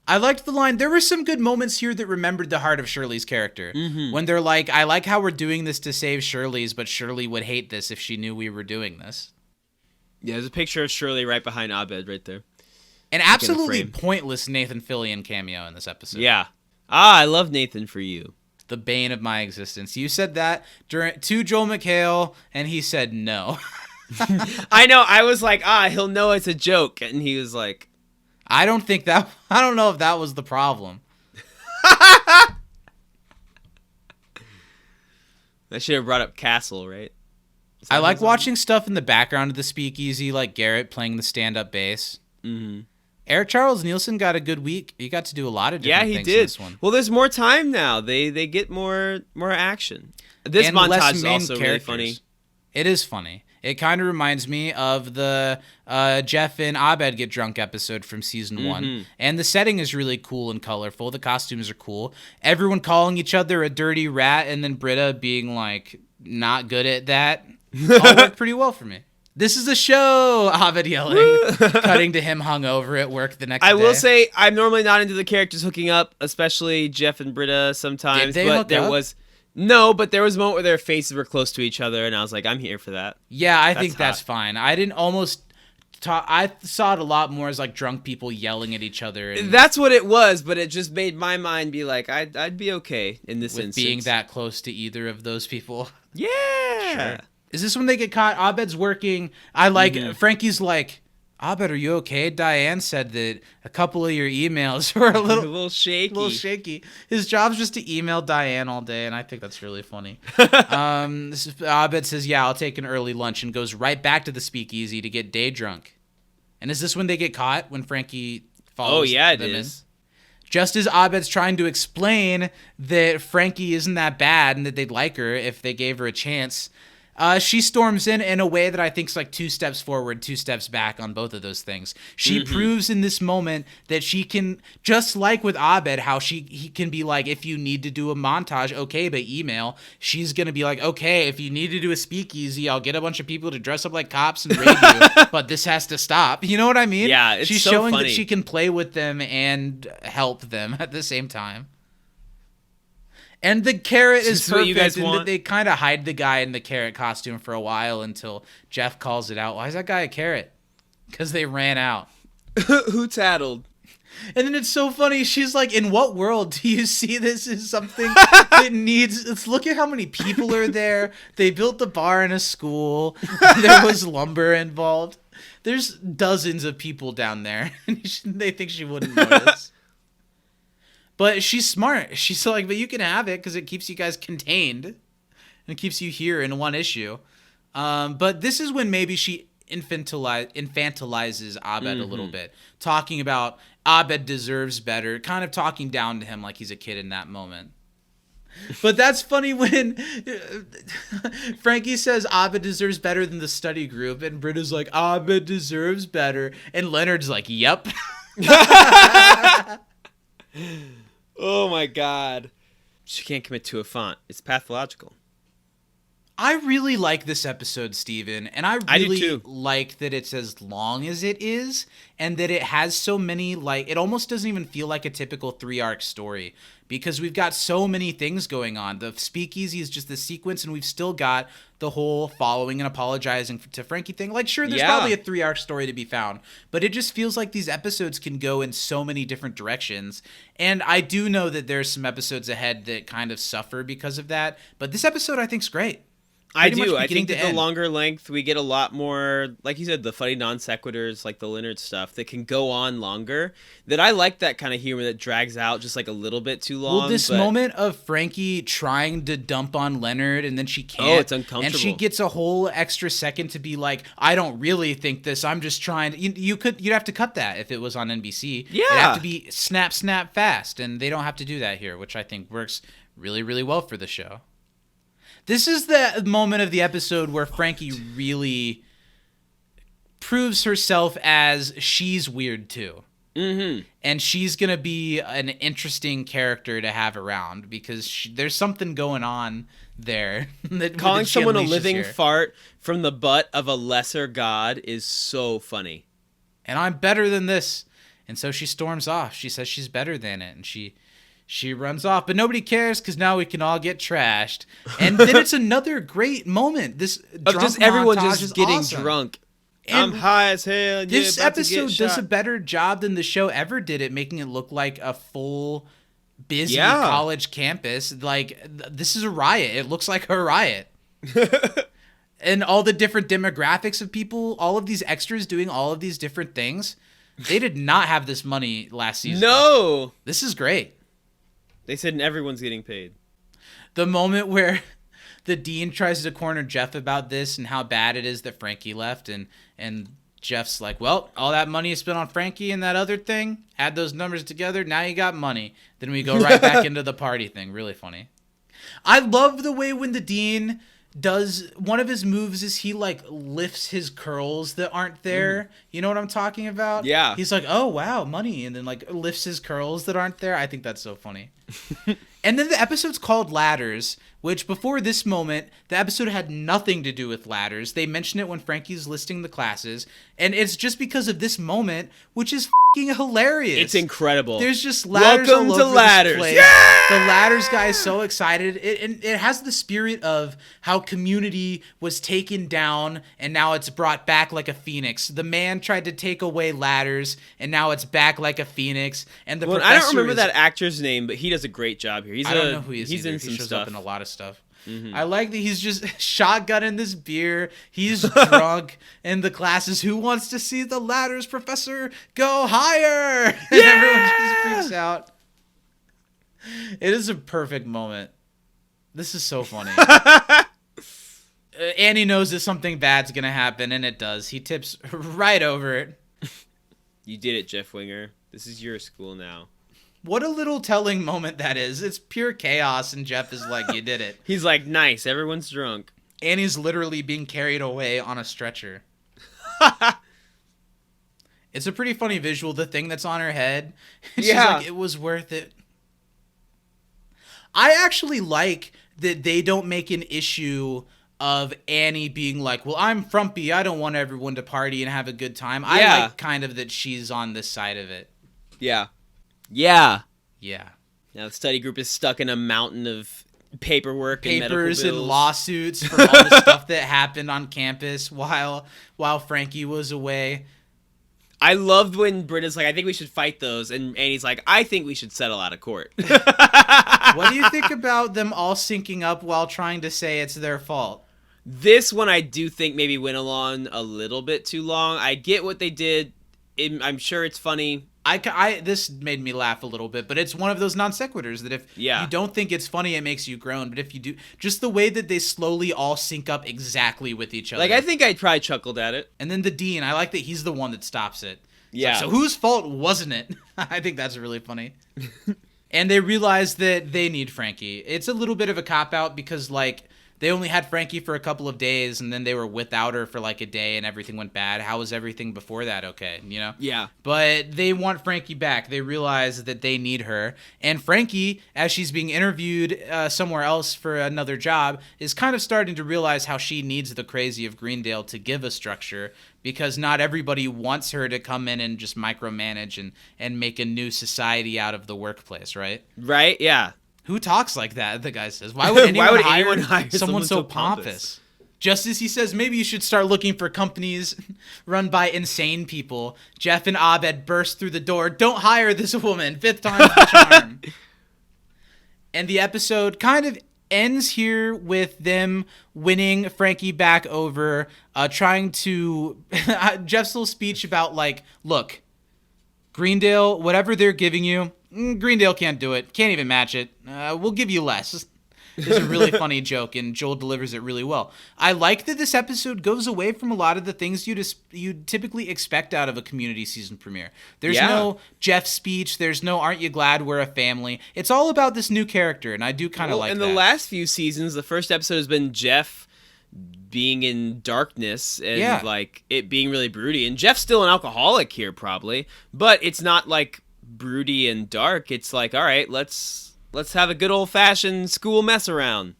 I liked the line. There were some good moments here that remembered the heart of Shirley's character. Mm-hmm. When they're like, I like how we're doing this to save Shirley's, but Shirley would hate this if she knew we were doing this. Yeah, there's a picture of Shirley right behind Abed right there. An absolutely frame. pointless Nathan Fillion cameo in this episode. Yeah. I love Nathan for you. The bane of my existence. You said that to Joel McHale, and he said no. I know. I was like, he'll know it's a joke. And he was like, I don't know if that was the problem. I should have brought up Castle, right? I like watching stuff in the background of the speakeasy, like Garrett playing the stand-up bass. Mm-hmm. Eric Charles Nielsen got a good week. He got to do a lot of different Yeah, he things in did. this one. Well, there's more time now. They get more action. This And less montage is main also really characters. funny. It is funny. It kind of reminds me of the Jeff and Abed Get Drunk episode from season 1. And the setting is really cool and colorful. The costumes are cool. Everyone calling each other a dirty rat, and then Britta being like not good at that. All worked pretty well for me. This is a show, Abed yelling, cutting to him hungover at work the next day. I will say I'm normally not into the characters hooking up, especially Jeff and Britta sometimes. Did they but hook there up? was but there was a moment where their faces were close to each other, and I was like, I'm here for that. Yeah, I That's think that's hot. fine. I didn't almost talk. I saw it a lot more as like drunk people yelling at each other. And That's what it was, but it just made my mind be like, I'd be okay in this with instance. being that close to either of those people. Yeah. Is this when they get caught? Abed's working. I like Frankie's like, Abed, are you okay? Diane said that a couple of your emails were a A little little shaky. shaky. His job's just to email Diane all day, and I think that's really funny. Abed says, yeah, I'll take an early lunch, and goes right back to the speakeasy to get day drunk. And is this when they get caught? When Frankie follows Oh, yeah, it them in? is. Just as Abed's trying to explain that Frankie isn't that bad and that they'd like her if they gave her a chance, She storms in a way that I think is like 2 steps forward, 2 steps back on both of those things. She proves in this moment that she can, just like with Abed, how he can be like, if you need to do a montage, okay, but email. She's going to be like, okay, if you need to do a speakeasy, I'll get a bunch of people to dress up like cops and raid you, but this has to stop. You know what I mean? Yeah, it's She's so showing funny. that she can play with them and help them at the same time. And the carrot is This is what you guys perfect in that want? they kind of hide the guy in the carrot costume for a while until Jeff calls it out. Why is that guy a carrot? Because they ran out. Who tattled? And then it's so funny. She's like, in what world do you see this as something that needs... Look at how many people are there. They built the bar in a school. There was lumber involved. There's dozens of people down there. And they think she wouldn't notice. But she's smart. She's like, but you can have it because it keeps you guys contained. And it keeps you here in one issue. But this is when maybe she infantilizes Abed a little bit. Talking about Abed deserves better. Kind of talking down to him like he's a kid in that moment. But that's funny when Frankie says Abed deserves better than the study group. And Britta's like, Abed deserves better. And Leonard's like, yep. Oh my god. She can't commit to a font. It's pathological. I really like this episode, Steven, and I I do really too. like that it's as long as it is, and that it has so many, like, it almost doesn't even feel like a typical 3-arc story, because we've got so many things going on. The speakeasy is just the sequence, and we've still got the whole following and apologizing to Frankie thing. Like, sure, there's probably a 3-arc story to be found, but it just feels like these episodes can go in so many different directions, and I do know that there's some episodes ahead that kind of suffer because of that, but this episode I think's great. I Pretty much do. I beginning think to that the end. longer length, we get a lot more, like you said, the funny non sequiturs, like the Leonard stuff, that can go on longer. That I like that kind of humor that drags out just like a little bit too long. Well, this but... moment of Frankie trying to dump on Leonard and then she can't. Oh, it's uncomfortable. And she gets a whole extra second to be like, I don't really think this. I'm just trying to... You'd have to cut that if it was on NBC. Yeah. It'd have to be snap, snap, fast. And they don't have to do that here, which I think works really, really well for the show. This is the moment of the episode where Frankie really proves herself as she's weird too. Mm-hmm. And she's going to be an interesting character to have around because there's something going on there. Calling someone a living here. fart from the butt of a lesser god is so funny. And I'm better than this. And so she storms off. She says she's better than it. And she runs off, but nobody cares because now we can all get trashed. And then it's another great moment. This Of drunk just everyone montage just is getting awesome. drunk. And I'm high as hell. And this you're about to get episode does shot. a better job than the show ever did at making it look like a full, busy Yeah. college campus. Like, this is a riot. It looks like a riot. And all the different demographics of people, all of these extras doing all of these different things. They did not have this money last season. No! This is great. They said everyone's getting paid. The moment where the dean tries to corner Jeff about this and how bad it is that Frankie left, and Jeff's like, well, all that money you spent on Frankie and that other thing, add those numbers together, now you got money. Then we go right back into the party thing. Really funny. I love the way when the dean does, one of his moves is he like lifts his curls that aren't there. You know what I'm talking about? Yeah. He's like, oh wow, money, and then like lifts his curls that aren't there. I think that's so funny. And then the episode's called Ladders, which before this moment, the episode had nothing to do with ladders. They mention it when Frankie's listing the classes, and it's just because of this moment, which is fucking hilarious. It's incredible. There's just ladders Welcome all to over Ladders. this place. Yeah! The Ladders guy is so excited. It has the spirit of how Community was taken down and now it's brought back like a phoenix. The man tried to take away Ladders and now it's back like a phoenix. And the professor I don't remember is, that actor's name, but he does a great job here. I don't know who he is. He's either. in some he shows stuff. up in a lot of stuff. I like that he's just shotgunning this beer. He's drunk, and the class is, who wants to see the ladders, Professor? Go higher! And everyone just freaks out. It is a perfect moment. This is so funny. Annie knows that something bad's gonna happen, and it does. He tips right over it. You did it, Jeff Winger. This is your school now. What a little telling moment that is. It's pure chaos, and Jeff is like, you did it. He's like, nice, everyone's drunk. Annie's literally being carried away on a stretcher. It's a pretty funny visual, the thing that's on her head. She's Yeah. like, it was worth it. I actually like that they don't make an issue of Annie being like, well, I'm frumpy. I don't want everyone to party and have a good time. I Yeah. like kind of that she's on this side of it. Yeah. Yeah. Yeah. Now the study group is stuck in a mountain of paperwork and medical Papers bills. and lawsuits for all the stuff that happened on campus while Frankie was away. I loved when Britta's like, I think we should fight those, and Annie's like, I think we should settle out of court. What do you think about them all syncing up while trying to say it's their fault? This one I do think maybe went along a little bit too long. I get what they did. I'm sure it's funny. This made me laugh a little bit, but it's one of those non sequiturs that if you don't think it's funny, it makes you groan. But if you do, just the way that they slowly all sync up exactly with each other. Like, I think I probably chuckled at it. And then the dean, I like that he's the one that stops it. It's Yeah. like, so whose fault wasn't it? I think that's really funny. And they realize that they need Frankie. It's a little bit of a cop-out because, like, they only had Frankie for a couple of days, and then they were without her for, like, a day, and everything went bad. How was everything before that okay, you know? Yeah. But they want Frankie back. They realize that they need her. And Frankie, as she's being interviewed somewhere else for another job, is kind of starting to realize how she needs the crazy of Greendale to give a structure, because not everybody wants her to come in and just micromanage and make a new society out of the workplace, right? Right? Yeah. Who talks like that? The guy says. Why would anyone, hire someone so pompous? Just as he says, maybe you should start looking for companies run by insane people. Jeff and Abed burst through the door. Don't hire this woman. 5th time's the charm. And the episode kind of ends here with them winning Frankie back over, trying to... Jeff's little speech about, like, look, Greendale, whatever they're giving you, Greendale can't do it. Can't even match it. We'll give you less. It's a really funny joke, and Joel delivers it really well. I like that this episode goes away from a lot of the things you'd typically expect out of a Community season premiere. There's no Jeff speech. There's no aren't you glad we're a family. It's all about this new character, and I do kind of like that. In the last few seasons, the first episode has been Jeff being in darkness and like it being really broody. And Jeff's still an alcoholic here probably, but it's not like broody and dark. It's like, all right, let's have a good old-fashioned school mess around.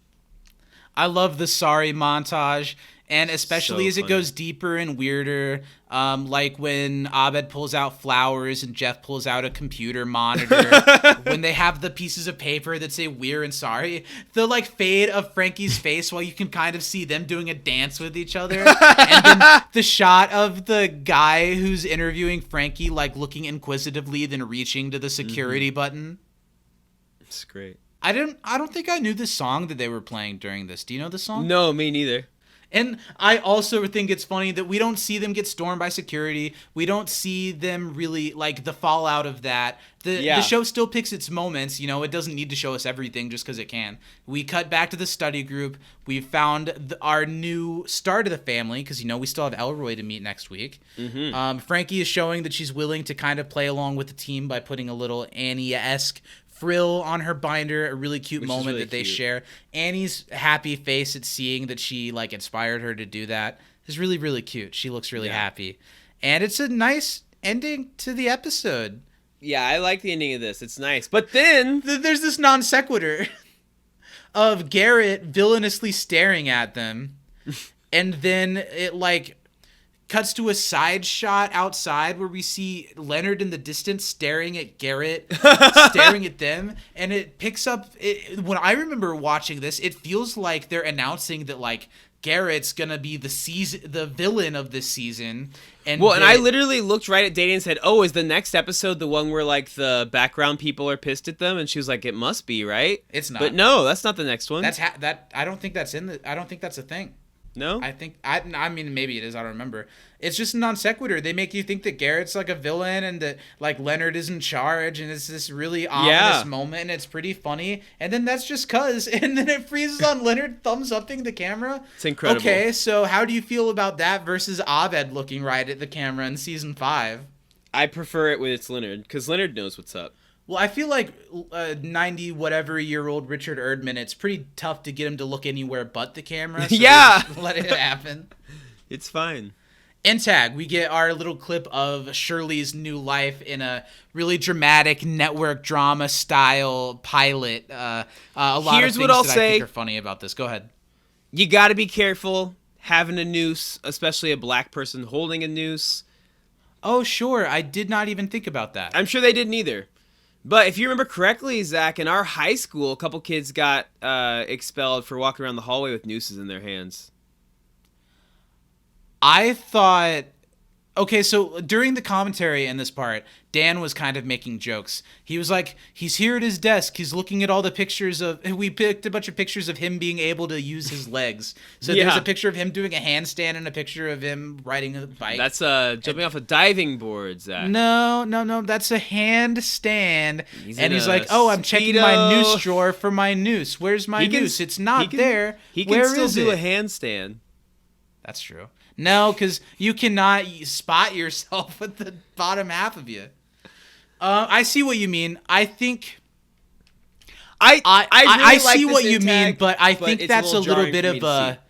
I love the sorry montage, and especially So as it funny. goes deeper and weirder, like when Abed pulls out flowers and Jeff pulls out a computer monitor, when they have the pieces of paper that say we're and sorry, the like fade of Frankie's face while you can kind of see them doing a dance with each other, and then the shot of the guy who's interviewing Frankie like looking inquisitively, then reaching to the security button. It's great. I don't think I knew the song that they were playing during this. Do you know the song? No, me neither. And I also think it's funny that we don't see them get stormed by security. We don't see them really, like, the fallout of that. The show still picks its moments. You know, it doesn't need to show us everything just because it can. We cut back to the study group. We found our new start of the family because, you know, we still have Elroy to meet next week. Mm-hmm. Frankie is showing that she's willing to kind of play along with the team by putting a little Annie-esque frill on her binder, a really cute moment really that they share. Annie's happy face at seeing that she like inspired her to do that is really, really cute. She looks really happy. And it's a nice ending to the episode. Yeah, I like the ending of this. It's nice. But then there's this non sequitur of Garrett villainously staring at them. And then it like cuts to a side shot outside where we see Leonard in the distance staring at Garrett, staring at them, and it picks up. When I remember watching this, it feels like they're announcing that like Garrett's gonna be the villain of this season. And I literally looked right at Dana and said, "Oh, is the next episode the one where like the background people are pissed at them?" And she was like, "It must be, right?" It's not. But no, that's not the next one. That's that. I don't think that's I don't think that's a thing. No? I mean, maybe it is. I don't remember. It's just a non sequitur. They make you think that Garrett's like a villain and that like Leonard is in charge, and it's this really ominous moment, and it's pretty funny. And then that's just cuz, and then it freezes on Leonard thumbs upping the camera. It's incredible. Okay, so how do you feel about that versus Abed looking right at the camera in season 5? I prefer it when it's Leonard because Leonard knows what's up. Well, I feel like 90 whatever year old Richard Erdman, it's pretty tough to get him to look anywhere but the camera. So Yeah. just let it happen. It's fine. In tag, we get our little clip of Shirley's new life in a really dramatic network drama style pilot. A lot Here's of what things I'll that I say. think are funny about this. Go ahead. You got to be careful having a noose, especially a black person holding a noose. Oh, sure. I did not even think about that. I'm sure they didn't either. But if you remember correctly, Zach, in our high school, a couple kids got expelled for walking around the hallway with nooses in their hands. I thought, okay, so during the commentary in this part, Dan was kind of making jokes. He was like, he's here at his desk. He's looking at all the pictures we picked a bunch of pictures of him being able to use his legs. So there's a picture of him doing a handstand and a picture of him riding a bike. That's jumping off a diving board, Zach. No, that's a handstand. He's and in he's a like, oh, I'm checking my Speedo. noose drawer for my noose. Where's my noose? It's not there. He can Where still is do it? a handstand. That's true. No, because you cannot spot yourself with the bottom half of you. I see what you mean. I think I really like see this what you in mean, tag, but I think it's that's a little jarring bit for me of to a. see.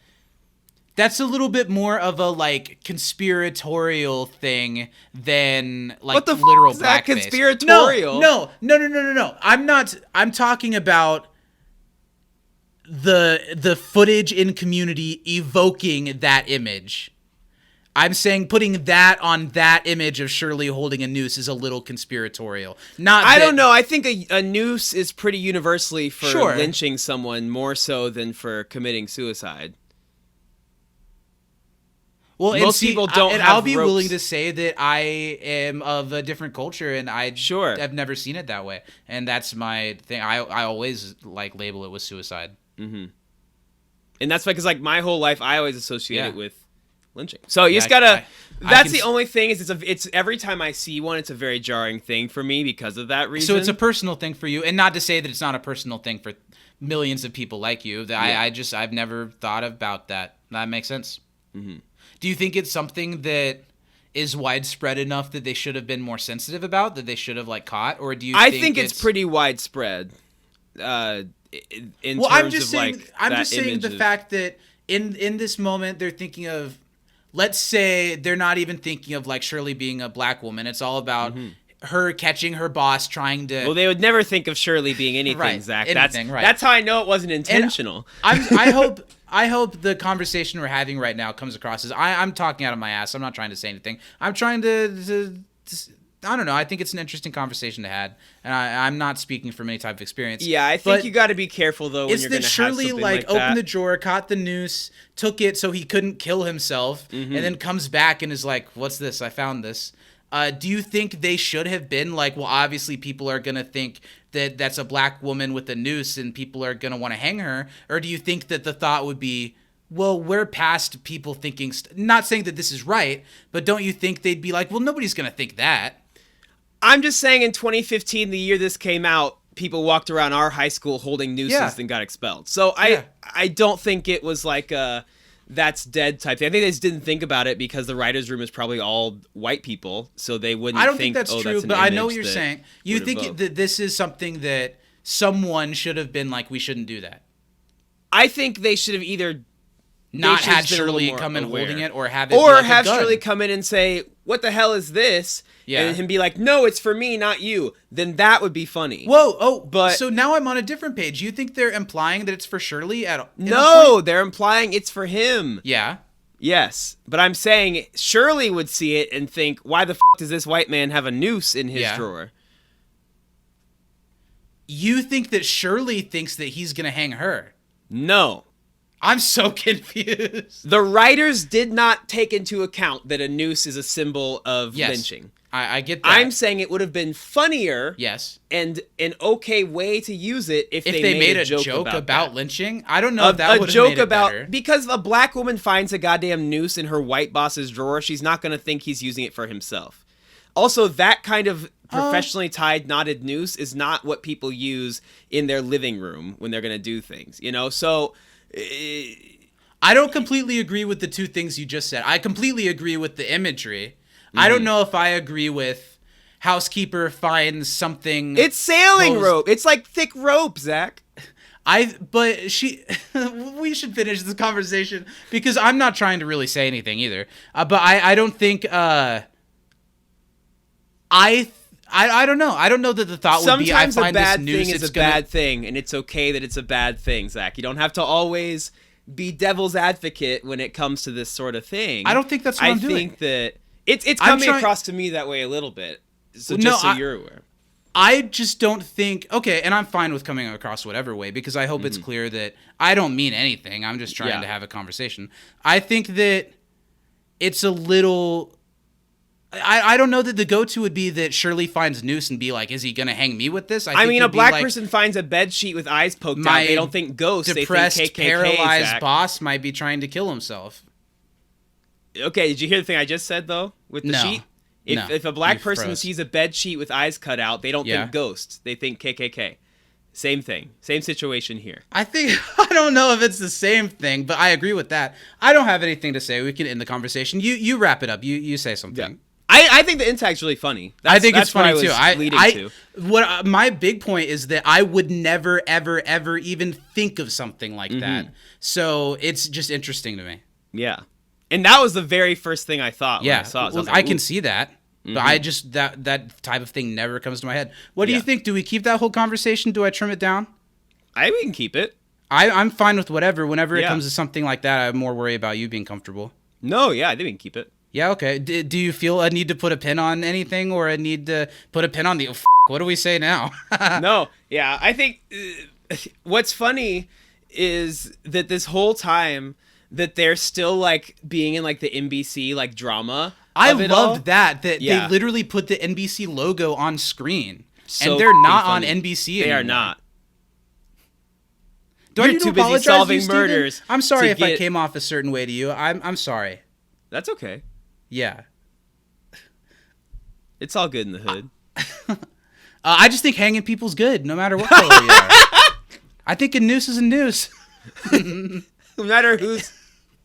That's a little bit more of a like conspiratorial thing than like What the literal f- is that blackface. conspiratorial? No. I'm not. I'm talking about the footage in Community evoking that image. I'm saying putting that on that image of Shirley holding a noose is a little conspiratorial. I don't know. I think a noose is pretty universally for Sure. lynching someone more so than for committing suicide. Well, Most people don't and have I'll be ropes. willing to say that I am of a different culture, and Sure. I've never seen it that way, and that's my thing. I always like label it with suicide. And that's because like my whole life I always associate Yeah. it with lynching. So you just I- gotta. I That's can the s- only thing is it's every time I see one, it's a very jarring thing for me because of that reason. So it's a personal thing for you, and not to say that it's not a personal thing for millions of people like you. I've never thought about that. That makes sense. Do you think it's something that is widespread enough that they should have been more sensitive about, that they should have like caught, or do you? I think it's pretty widespread. In I'm terms just of saying. like I'm that just saying image the of- fact that in this moment they're thinking of. Let's say they're not even thinking of like Shirley being a black woman. It's all about her catching her boss trying to. Well, they would never think of Shirley being anything, Right, Zach. anything, right. That's how I know it wasn't intentional. I hope the conversation we're having right now comes across as I'm talking out of my ass. I'm not trying to say anything. I'm trying to I don't know. I think it's an interesting conversation to have, and I'm not speaking from any type of experience. Yeah, I think you got to be careful though when It's you're going that to have Shirley something like like opened that. the drawer, caught the noose, took it so he couldn't kill himself, and then comes back and is like, "What's this? I found this." Do you think they should have been like, well, obviously people are going to think that that's a black woman with a noose and people are going to want to hang her? Or do you think that the thought would be, well, we're past people thinking, not saying that this is right, but don't you think they'd be like, well, nobody's going to think that? I'm just saying in 2015, the year this came out, people walked around our high school holding nooses Yeah. and got expelled. So Yeah. I don't think it was like a that's dead type thing. I think they just didn't think about it because the writer's room is probably all white people, so they wouldn't I don't think that's oh, true, that's an but I know image what you're that saying. You would think evoke. that this is something that someone should have been like, we shouldn't do that. I think they should have either Not should have had been a little Shirley more come in aware. holding it, or have it be or like a have gun. Shirley come in and say, "What the hell is this?" Yeah. and him be like, "No, it's for me, not you." Then that would be funny. Whoa, oh, But- so now I'm on a different page. You think they're implying that it's for Shirley at in a No, point? they're implying it's for him. Yeah. Yes, but I'm saying Shirley would see it and think, "Why the f*** does this white man have a noose in his Yeah. drawer?" You think that Shirley thinks that he's gonna hang her? No. I'm so confused. The writers did not take into account that a noose is a symbol of Yes. lynching. I get that. I'm saying it would have been funnier yes. and an okay way to use it if If they made a joke about that. lynching, I don't know if that a would have joke made it about better. because a black woman finds a goddamn noose in her white boss's drawer, she's not going to think he's using it for himself. Also, that kind of professionally tied knotted noose is not what people use in their living room when they're going to do things, you know? So I don't completely agree with the two things you just said. I completely agree with the imagery. I don't know if I agree with housekeeper finds something. It's sailing posed- rope. It's like thick rope, Zach. But she, we should finish this conversation because I'm not trying to really say anything either. But I don't think, I don't know. I don't know that the thought would be, I Sometimes a find this bad noose, thing is it's a gonna, bad thing, and it's okay that it's a bad thing, Zach. You don't have to always be devil's advocate when it comes to this sort of thing. I don't think that's what I'm doing. I think that it's I'm coming trying- across to me that way a little bit. So No, just so you're aware. I just don't think, okay, and I'm fine with coming across whatever way because I hope it's clear that I don't mean anything. I'm just trying to have a conversation. I think that it's a little, I don't know that the go-to would be that Shirley finds Noose and be like, is he going to hang me with this? I think mean, a it'd be black like, person finds a bed sheet with eyes poked out. my They don't think ghosts. depressed, they think KKK, paralyzed Zach. boss might be trying to kill himself. Okay, did you hear the thing I just said, though, with the No. sheet? No, If a black you person froze. sees a bed sheet with eyes cut out, they don't Yeah. think ghosts. They think KKK. Same thing. Same situation here. I think, I don't know if it's the same thing, but I agree with that. I don't have anything to say. We can end the conversation. You wrap it up. You say something. Yeah. I think the intag's really funny. I think that's it's funny what too. I was leading to. What my big point is that I would never, ever, ever even think of something like that. So it's just interesting to me. Yeah. And that was the very first thing I thought when Yeah, I saw it. So well, was like, I can ooh. see that, but I just that type of thing never comes to my head. What do you Yeah. think? Do we keep that whole conversation? Do I trim it down? We can keep it. I'm fine with whatever. Whenever it Yeah. comes to something like that, I'm more worried about you being comfortable. No, yeah, I think we can keep it. Yeah, okay. Do you feel a need to put a pin on anything or a need to put a pin on the... what do we say now? No, yeah, I think what's funny is that this whole time that they're still like being in like the NBC like drama. I of it all. loved that Yeah. they literally put the NBC logo on screen. So and they're not funny. on NBC They anymore. are not. Do I You're need to too busy apologize to solving you, Steven? murders I'm sorry to if I get- came off a certain way to you. I'm sorry. That's okay. Yeah. It's all good in the hood. I just think hanging people's good, no matter what color you are. I think a noose is a noose. No matter who's.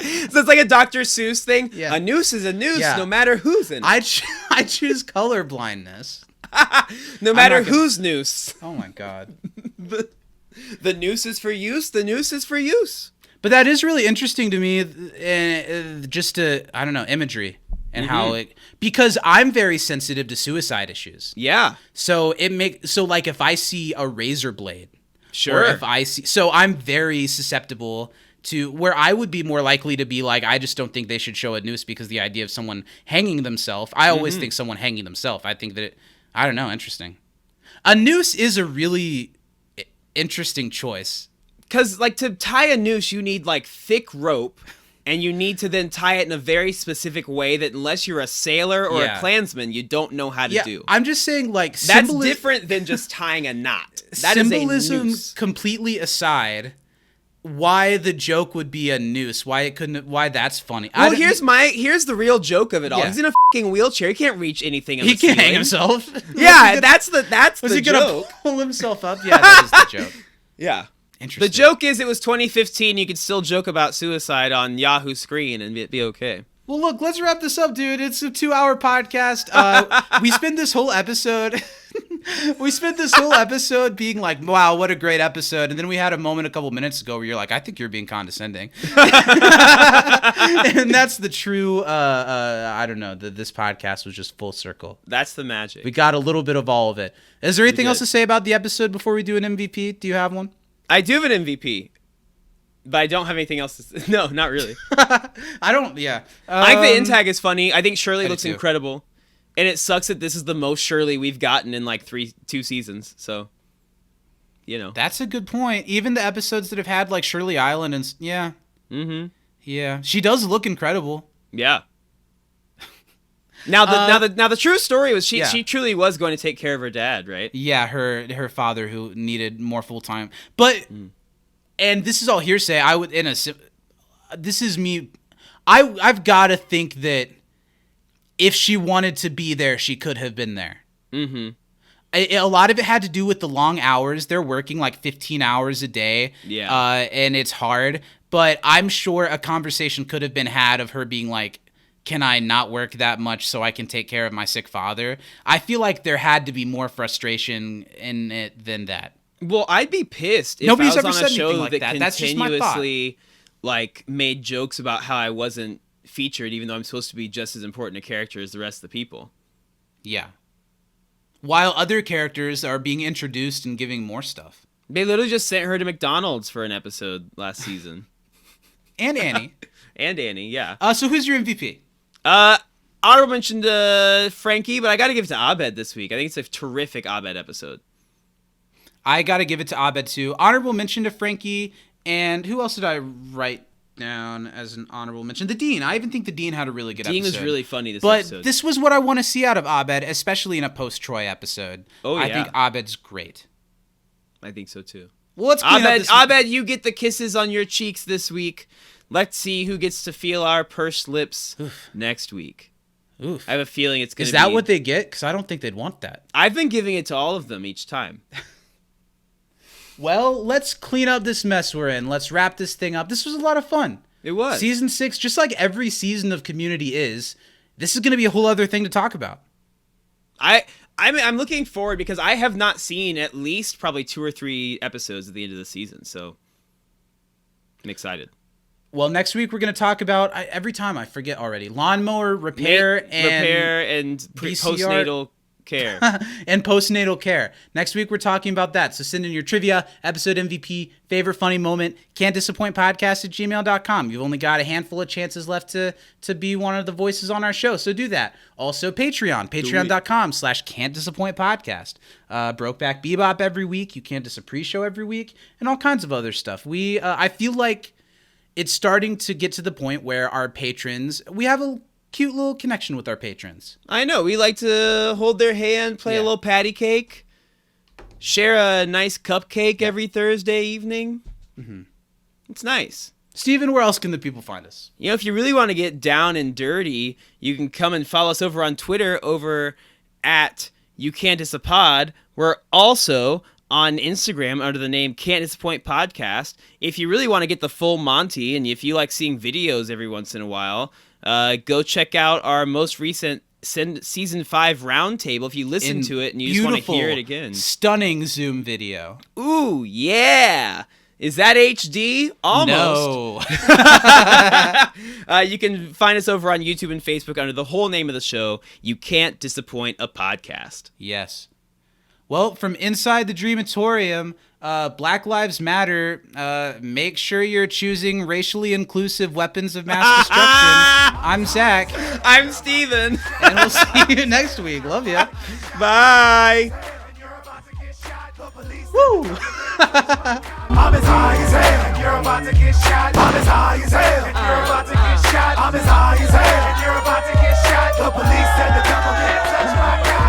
So it's like a Dr. Seuss thing. Yeah. A noose is a noose, Yeah. no matter who's in it. I choose color blindness. No matter not gonna- whose noose. Oh my god. The noose is for use. The noose is for use. But that is really interesting to me, just to, I don't know, imagery and how it, because I'm very sensitive to suicide issues. Yeah. So like if I see a razor blade, Sure. or if I see, so I'm very susceptible to where I would be more likely to be like, I just don't think they should show a noose because the idea of someone hanging themselves, I always think someone hanging themselves. I think that I don't know, interesting. A noose is a really interesting choice. Because, like, to tie a noose, you need, like, thick rope, and you need to then tie it in a very specific way that unless you're a sailor or Yeah. a Klansman, you don't know how to Yeah, do. I'm just saying, like, That's different than just tying a knot. That is a symbolism noose. completely aside, why the joke would be a noose? Why it couldn't? Why that's funny? Well, here's the real joke of it all. Yeah. He's in a fucking wheelchair. He can't reach anything. On he the can't hang ceiling. himself. Yeah, that's the Was he joke. gonna pull himself up? Yeah, that is the joke. Yeah. Interesting. The joke is it was 2015. You could still joke about suicide on Yahoo screen and be okay. Well, look, let's wrap this up, dude. It's a 2-hour podcast. We spent this whole episode. We spent this whole episode being like, wow, what a great episode. And then we had a moment a couple minutes ago where you're like, I think you're being condescending. And that's the true, I don't know, this podcast was just full circle. That's the magic. We got a little bit of all of it. Is there anything did. else to say about the episode before we do an MVP? Do you have one? I do have an MVP, but I don't have anything else to say. No, not really. I don't, yeah. I think the intag is funny. I think Shirley do looks too. incredible. And it sucks that this is the most Shirley we've gotten in like 2 seasons. So, you know. That's a good point. Even the episodes that have had like Shirley Island and yeah. Mm-hmm. Yeah. She does look incredible. Yeah. Now the true story was she Yeah. she truly was going to take care of her dad, right? Yeah, her father who needed more full time. But and this is all hearsay. I would this is me. I've got to think that if she wanted to be there, she could have been there. Mm-hmm. A lot of it had to do with the long hours. They're working like 15 hours a day. Yeah. And it's hard. But I'm sure a conversation could have been had of her being like, can I not work that much so I can take care of my sick father? I feel like there had to be more frustration in it than that. Well, I'd be pissed if Nobody's I was ever on a said show anything like that that. That's just my thought. continuously like made jokes about how I wasn't featured, even though I'm supposed to be just as important a character as the rest of the people. Yeah. While other characters are being introduced and giving more stuff. They literally just sent her to McDonald's for an episode last season. And Annie. And Annie, yeah. So who's your MVP? Honorable mention to Frankie, but I got to give it to Abed this week. I think it's a terrific Abed episode. I got to give it to Abed too. Honorable mention to Frankie. And who else did I write down as an honorable mention? The Dean. I even think the Dean had a really good episode. Dean was really funny this but episode. But this was what I want to see out of Abed, especially in a post-Troy episode. Oh, yeah. I think Abed's great. I think so too. Well, let's clean up this Abed, you get the kisses on your cheeks this week. Let's see who gets to feel our pursed lips next week. Oof. I have a feeling it's going to be... Is that what they get? Because I don't think they'd want that. I've been giving it to all of them each time. Well, let's clean up this mess we're in. Let's wrap this thing up. This was a lot of fun. It was. Season 6, just like every season of Community is, this is going to be a whole other thing to talk about. I'm looking forward because I have not seen at least probably 2 or 3 episodes at the end of the season, so I'm excited. Well, next week we're going to talk about, every time I forget already, lawnmower repair and postnatal care. And postnatal care. Next week we're talking about that. So send in your trivia, episode MVP, favorite funny moment, can'tdisappointpodcast@gmail.com. You've only got a handful of chances left to be one of the voices on our show, so do that. Also patreon.com/can'tdisappointpodcast. Brokeback Bebop every week, You Can't Dis a Pre-Show every week, and all kinds of other stuff. I feel like it's starting to get to the point where our patrons, we have a cute little connection with our patrons. I know. We like to hold their hand, play a little patty cake, share a nice cupcake every Thursday evening. Mm-hmm. It's nice. Steven, where else can the people find us? You know, if you really want to get down and dirty, you can come and follow us over on Twitter over at You Can't Dis a Pod. We're also on Instagram under the name Can't Disappoint Podcast. If you really want to get the full Monty, and if you like seeing videos every once in a while, go check out our most recent season 5 roundtable if you listen to it and you just want to hear it again. Stunning Zoom video. Ooh, yeah. Is that HD? Almost. No. You can find us over on YouTube and Facebook under the whole name of the show, You Can't Disappoint a Podcast. Yes. Well, from inside the Dreamatorium, Black Lives Matter, make sure you're choosing racially inclusive weapons of mass destruction. I'm Zach. I'm Steven. And we'll see you next week. Love ya. Bye. Woo! I'm as high as hell, and you're about to get shot. I'm as high as hell, and you're about to get shot. I'm as high as hell, and you're about to get shot. The police and the devil can't touch my God.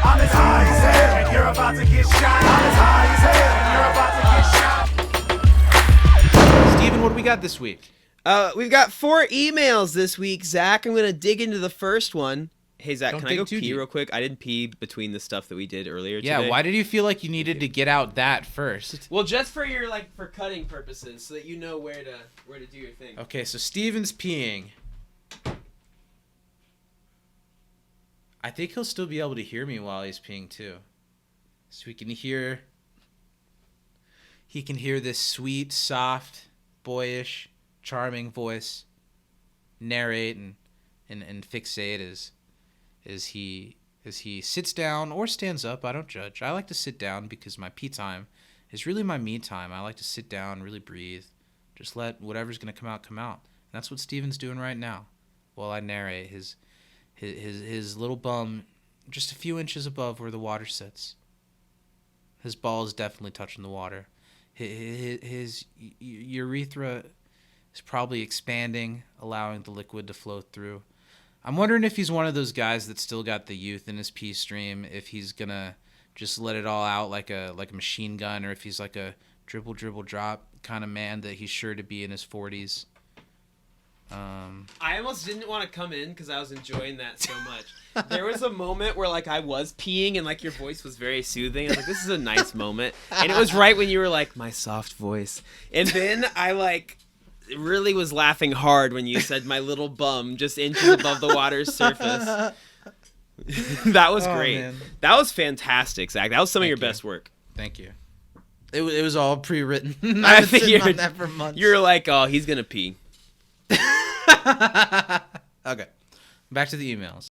I'm as high as hell, and you're about to get shot. I'm as high as hell, and you're about to get shot. Steven, what do we got this week? We've got 4 emails this week, Zach. I'm going to dig into the first one. Hey, Zach, can I go pee real quick? I didn't pee between the stuff that we did earlier today. Yeah, why did you feel like you needed to get out that first? Well, just for your, for cutting purposes, so that you know where to do your thing. Okay, so Steven's peeing. I think he'll still be able to hear me while he's peeing, too. So he can hear this sweet, soft, boyish, charming voice narrate and fixate as he sits down or stands up. I don't judge. I like to sit down because my pee time is really my me time. I like to sit down, really breathe, just let whatever's gonna come out come out. And that's what Steven's doing right now while I narrate his little bum just a few inches above where the water sits. His ball is definitely touching the water. His urethra is probably expanding, allowing the liquid to flow through. I'm wondering if he's one of those guys that still got the youth in his pee stream, if he's gonna just let it all out like a machine gun, or if he's like a dribble drop kind of man that he's sure to be in his 40s. I almost didn't want to come in because I was enjoying that so much. There was a moment where like I was peeing and like your voice was very soothing. I was like, this is a nice moment. And it was right when you were like, my soft voice. And then I like really was laughing hard when you said my little bum just inches above the water's surface. That was great. Man. That was fantastic, Zach. That was some of your best work. Thank you. It was all pre-written. I I've been sitting on figured that for months. you're like, oh, he's gonna pee. Okay. Back to the emails.